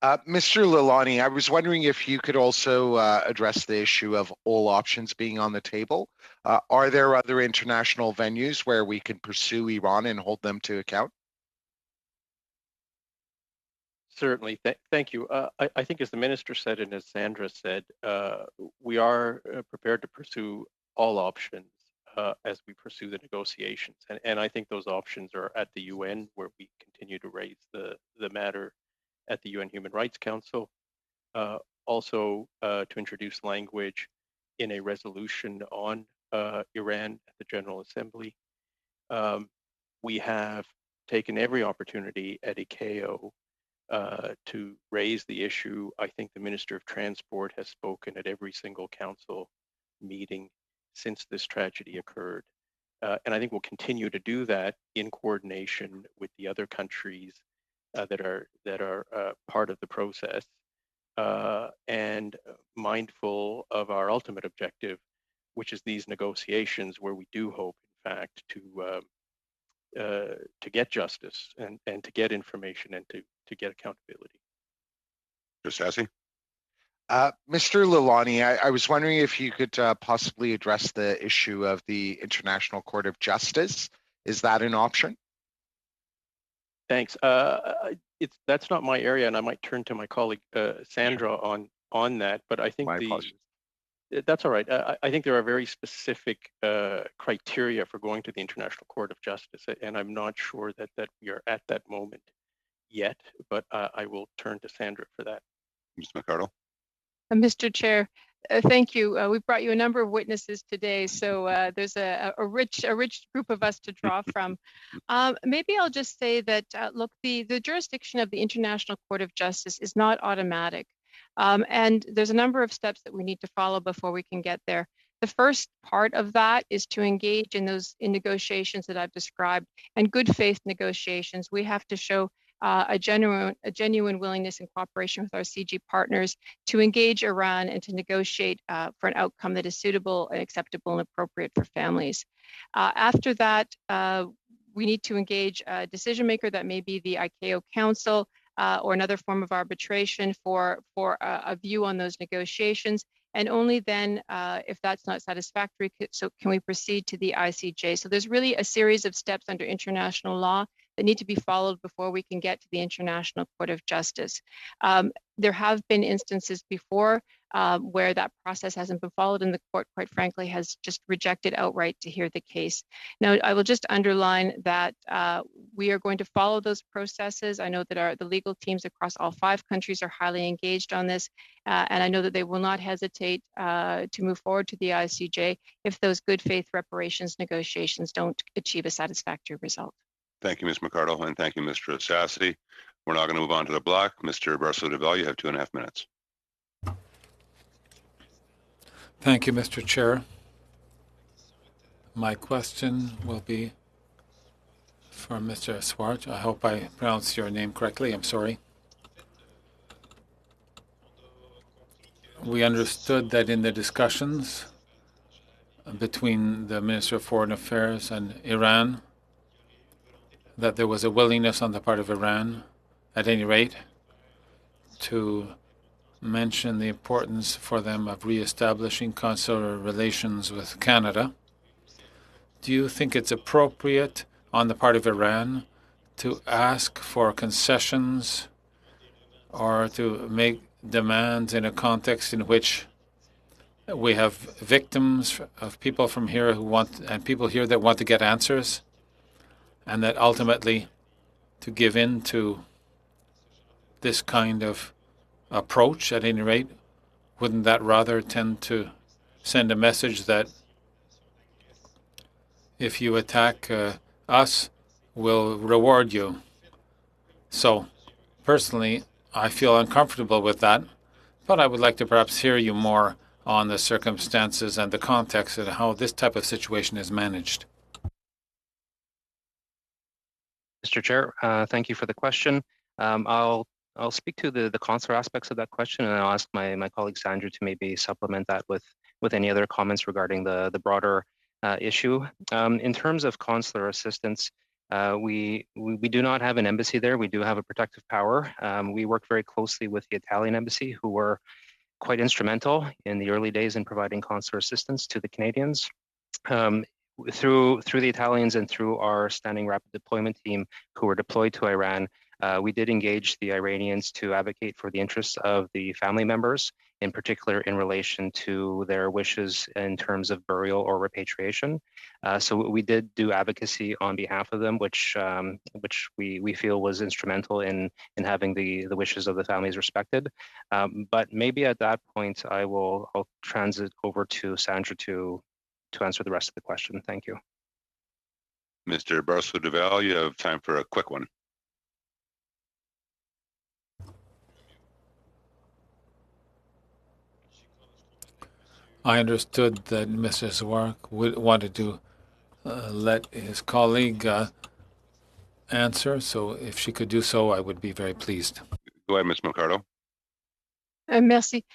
Mr. Lalani, I was wondering if you could also address the issue of all options being on the table. Are there other international venues where we can pursue Iran and hold them to account? Certainly. Thank you. I think as the minister said and as Sandra said, we are prepared to pursue all options as we pursue the negotiations. And I think those options are at the UN, where we continue to raise the matter at the UN Human Rights Council, also to introduce language in a resolution on Iran at the General Assembly. We have taken every opportunity at ICAO to raise the issue. I think the Minister of Transport has spoken at every single council meeting since this tragedy occurred. And I think we'll continue to do that in coordination with the other countries that are part of the process, and mindful of our ultimate objective, which is these negotiations, where we do hope, in fact, to get justice and to get information and to get accountability. Mr. Assassi. Mr. Lalani, I was wondering if you could possibly address the issue of the International Court of Justice. Is that an option? Thanks. That's not my area, and I might turn to my colleague Sandra on that. But I think that's all right. I think there are very specific criteria for going to the International Court of Justice, and I'm not sure that we are at that moment yet. But I will turn to Sandra for that. Ms. McCardell. Mr. Chair, thank you. We've brought you a number of witnesses today, so there's a rich group of us to draw from. Maybe I'll just say that, look, the jurisdiction of the International Court of Justice is not automatic, and there's a number of steps that we need to follow before we can get there. The first part of that is to engage in negotiations that I've described, and good faith negotiations. We have to show a genuine willingness and cooperation with our CG partners to engage Iran and to negotiate for an outcome that is suitable and acceptable and appropriate for families. After that, we need to engage a decision maker, that may be the ICAO Council or another form of arbitration for a view on those negotiations. And only then, if that's not satisfactory, so can we proceed to the ICJ. So there's really a series of steps under international law that need to be followed before we can get to the International Court of Justice. There have been instances before where that process hasn't been followed, and the court, quite frankly, has just rejected outright to hear the case. Now, I will just underline that we are going to follow those processes. I know that the legal teams across all 5 countries are highly engaged on this, and I know that they will not hesitate to move forward to the ICJ if those good faith reparations negotiations don't achieve a satisfactory result. Thank you, Ms. McCardle, and thank you, Mr. Sassy. We're now going to move on to the block. Mr. Barceau-Duval, you have 2.5 minutes. Thank you, Mr. Chair. My question will be for Mr. Swart. I hope I pronounced your name correctly. I'm sorry. We understood that in the discussions between the Minister of Foreign Affairs and Iran, that there was a willingness on the part of Iran, at any rate, to mention the importance for them of reestablishing consular relations with Canada. Do you think it's appropriate on the part of Iran to ask for concessions or to make demands in a context in which we have victims of people from here who want, and people here that want to get answers, and that ultimately to give in to this kind of approach, at any rate, wouldn't that rather tend to send a message that if you attack us, we'll reward you? So, personally, I feel uncomfortable with that, but I would like to perhaps hear you more on the circumstances and the context and how this type of situation is managed. Mr. Chair, thank you for the question. I'll speak to the consular aspects of that question, and I'll ask my colleague Sandra to maybe supplement that with any other comments regarding the broader issue. In terms of consular assistance, we do not have an embassy there. We do have a protective power. We work very closely with the Italian embassy, who were quite instrumental in the early days in providing consular assistance to the Canadians. Through the Italians and through our standing rapid deployment team who were deployed to Iran, we did engage the Iranians to advocate for the interests of the family members, in particular in relation to their wishes in terms of burial or repatriation. So we did do advocacy on behalf of them, which we feel was instrumental in having the wishes of the families respected. But maybe at that point, I'll transit over to Sandra to answer the rest of the question. Thank you. Mr. Barceau-Duval, you have time for a quick one. I understood that Mr. Zwark wanted to let his colleague answer, so if she could do so, I would be very pleased. Go ahead, Ms. McCardle. Merci.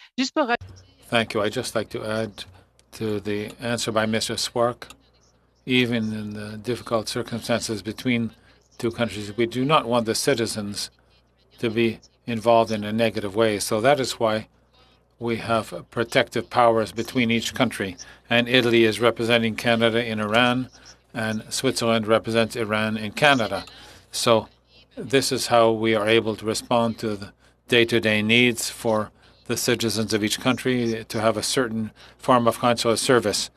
Thank you. I'd just like to add to the answer by Mr. Swark. Even in the difficult circumstances between two countries, we do not want the citizens to be involved in a negative way. So that is why we have protective powers between each country. And Italy is representing Canada in Iran, and Switzerland represents Iran in Canada. So this is how we are able to respond to the day-to-day needs for the citizens of each country to have a certain form of consular service.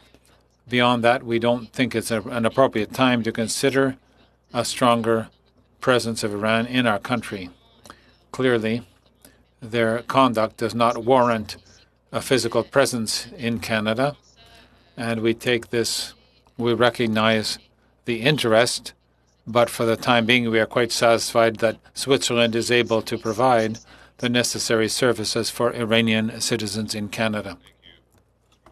Beyond that, we don't think it's an appropriate time to consider a stronger presence of Iran in our country. Clearly, their conduct does not warrant a physical presence in Canada, and we recognize the interest, but for the time being, we are quite satisfied that Switzerland is able to provide the necessary services for Iranian citizens in Canada.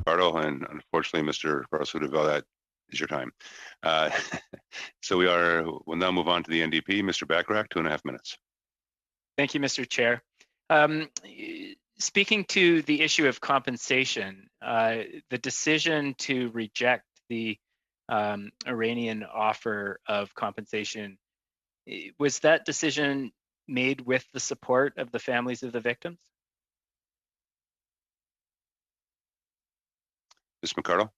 And unfortunately, Mr. Barceau-Duval, that is your time. So we'll now move on to the NDP. Mr. Bacharach, 2.5 minutes. Thank you, Mr. Chair. Speaking to the issue of compensation, the decision to reject the Iranian offer of compensation, was that decision made with the support of the families of the victims? Ms. McArdle?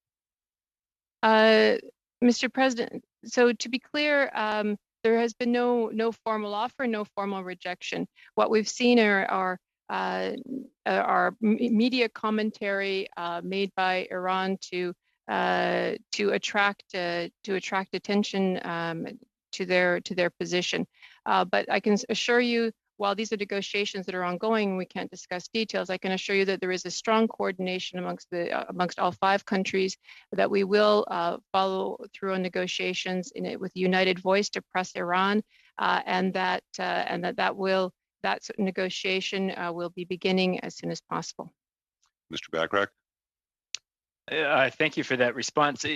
Mr. President, so to be clear, there has been no formal offer, no formal rejection. What we've seen are media commentary made by Iran to attract attention to their position. But I can assure you, while these are negotiations that are ongoing, we can't discuss details. I can assure you that there is a strong coordination amongst all 5 countries, that we will follow through on negotiations with a united voice to press Iran, and that negotiation will be beginning as soon as possible. Mr. Bachrach? Thank you for that response.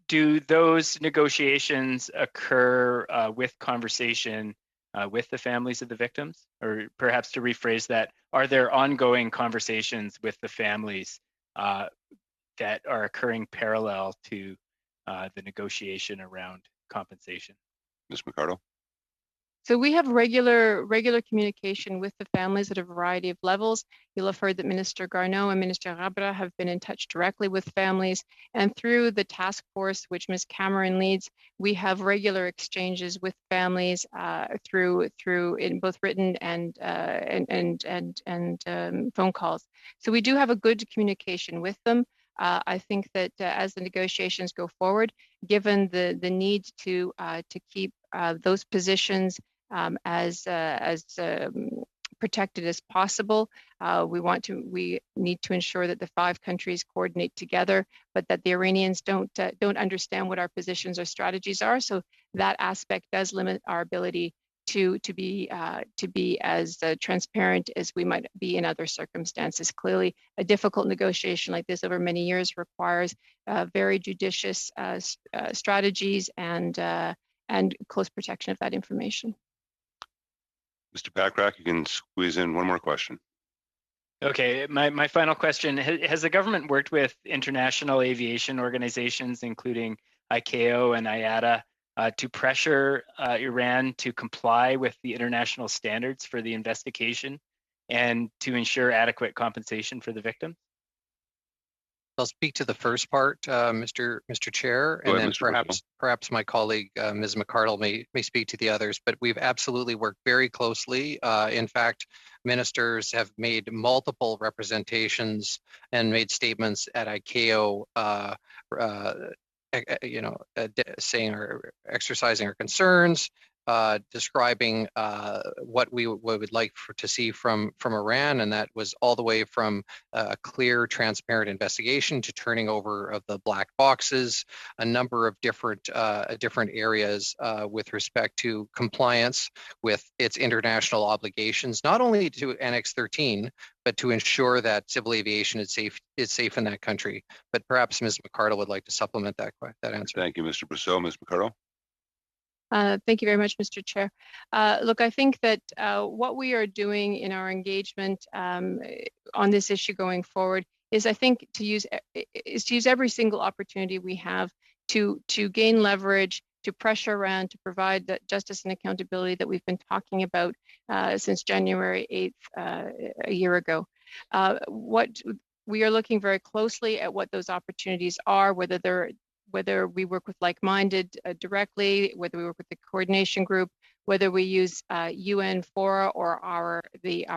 Do those negotiations occur with conversation with the families of the victims? Or perhaps to rephrase that, are there ongoing conversations with the families that are occurring parallel to the negotiation around compensation? Ms. McArdle? So we have regular communication with the families at a variety of levels. You'll have heard that Minister Garneau and Minister Rabra have been in touch directly with families, and through the task force which Ms. Cameron leads, we have regular exchanges with families through in both written and phone calls. So we do have a good communication with them. I think that as the negotiations go forward, given the need to keep those positions as protected as possible, we need to ensure that the 5 countries coordinate together, but that the Iranians don't understand what our positions or strategies are. So that aspect does limit our ability to be as transparent as we might be in other circumstances. Clearly, a difficult negotiation like this over many years requires very judicious strategies and close protection of that information. Mr. Bachrach, you can squeeze in one more question. Okay, my final question, has the government worked with international aviation organizations, including ICAO and IATA, to pressure Iran to comply with the international standards for the investigation and to ensure adequate compensation for the victims? I'll speak to the first part, Mr. Chair, and then perhaps my colleague, Ms. McArdle, may speak to the others. But we've absolutely worked very closely. In fact, ministers have made multiple representations and made statements at ICAO, saying or exercising our concerns, describing what we would like to see from Iran, and that was all the way from a clear, transparent investigation to turning over of the black boxes, a number of different areas with respect to compliance with its international obligations, not only to Annex 13, but to ensure that civil aviation is safe in that country. But perhaps Ms. McArdle would like to supplement that answer. Thank you, Mr. Brousseau. Ms. McArdle? Thank you very much, Mr. Chair. Look, I think that what we are doing in our engagement on this issue going forward is, I think, to use every single opportunity we have to gain leverage, to pressure Iran to provide that justice and accountability that we've been talking about since January 8th, a year ago. What we are looking very closely at what those opportunities are, whether we work with like-minded directly, whether we work with the coordination group, whether we use UN fora or our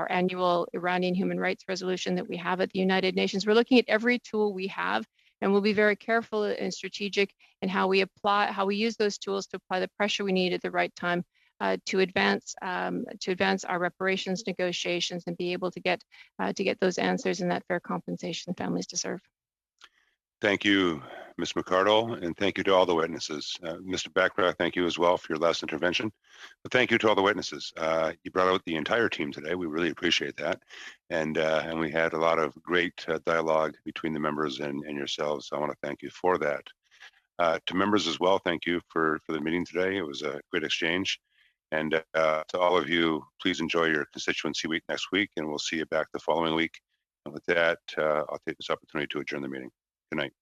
annual Iranian human rights resolution that we have at the United Nations. We're looking at every tool we have, and we'll be very careful and strategic in how we use those tools to apply the pressure we need at the right time to advance our reparations negotiations and be able to get those answers and that fair compensation families deserve. Thank you, Ms. McArdle, and thank you to all the witnesses. Mr. Bachrach, thank you as well for your last intervention. But thank you to all the witnesses. You brought out the entire team today. We really appreciate that. And we had a lot of great dialogue between the members and yourselves. So I want to thank you for that. To members as well, thank you for the meeting today. It was a great exchange. And to all of you, please enjoy your constituency week next week, and we'll see you back the following week. And with that, I'll take this opportunity to adjourn the meeting. Good night.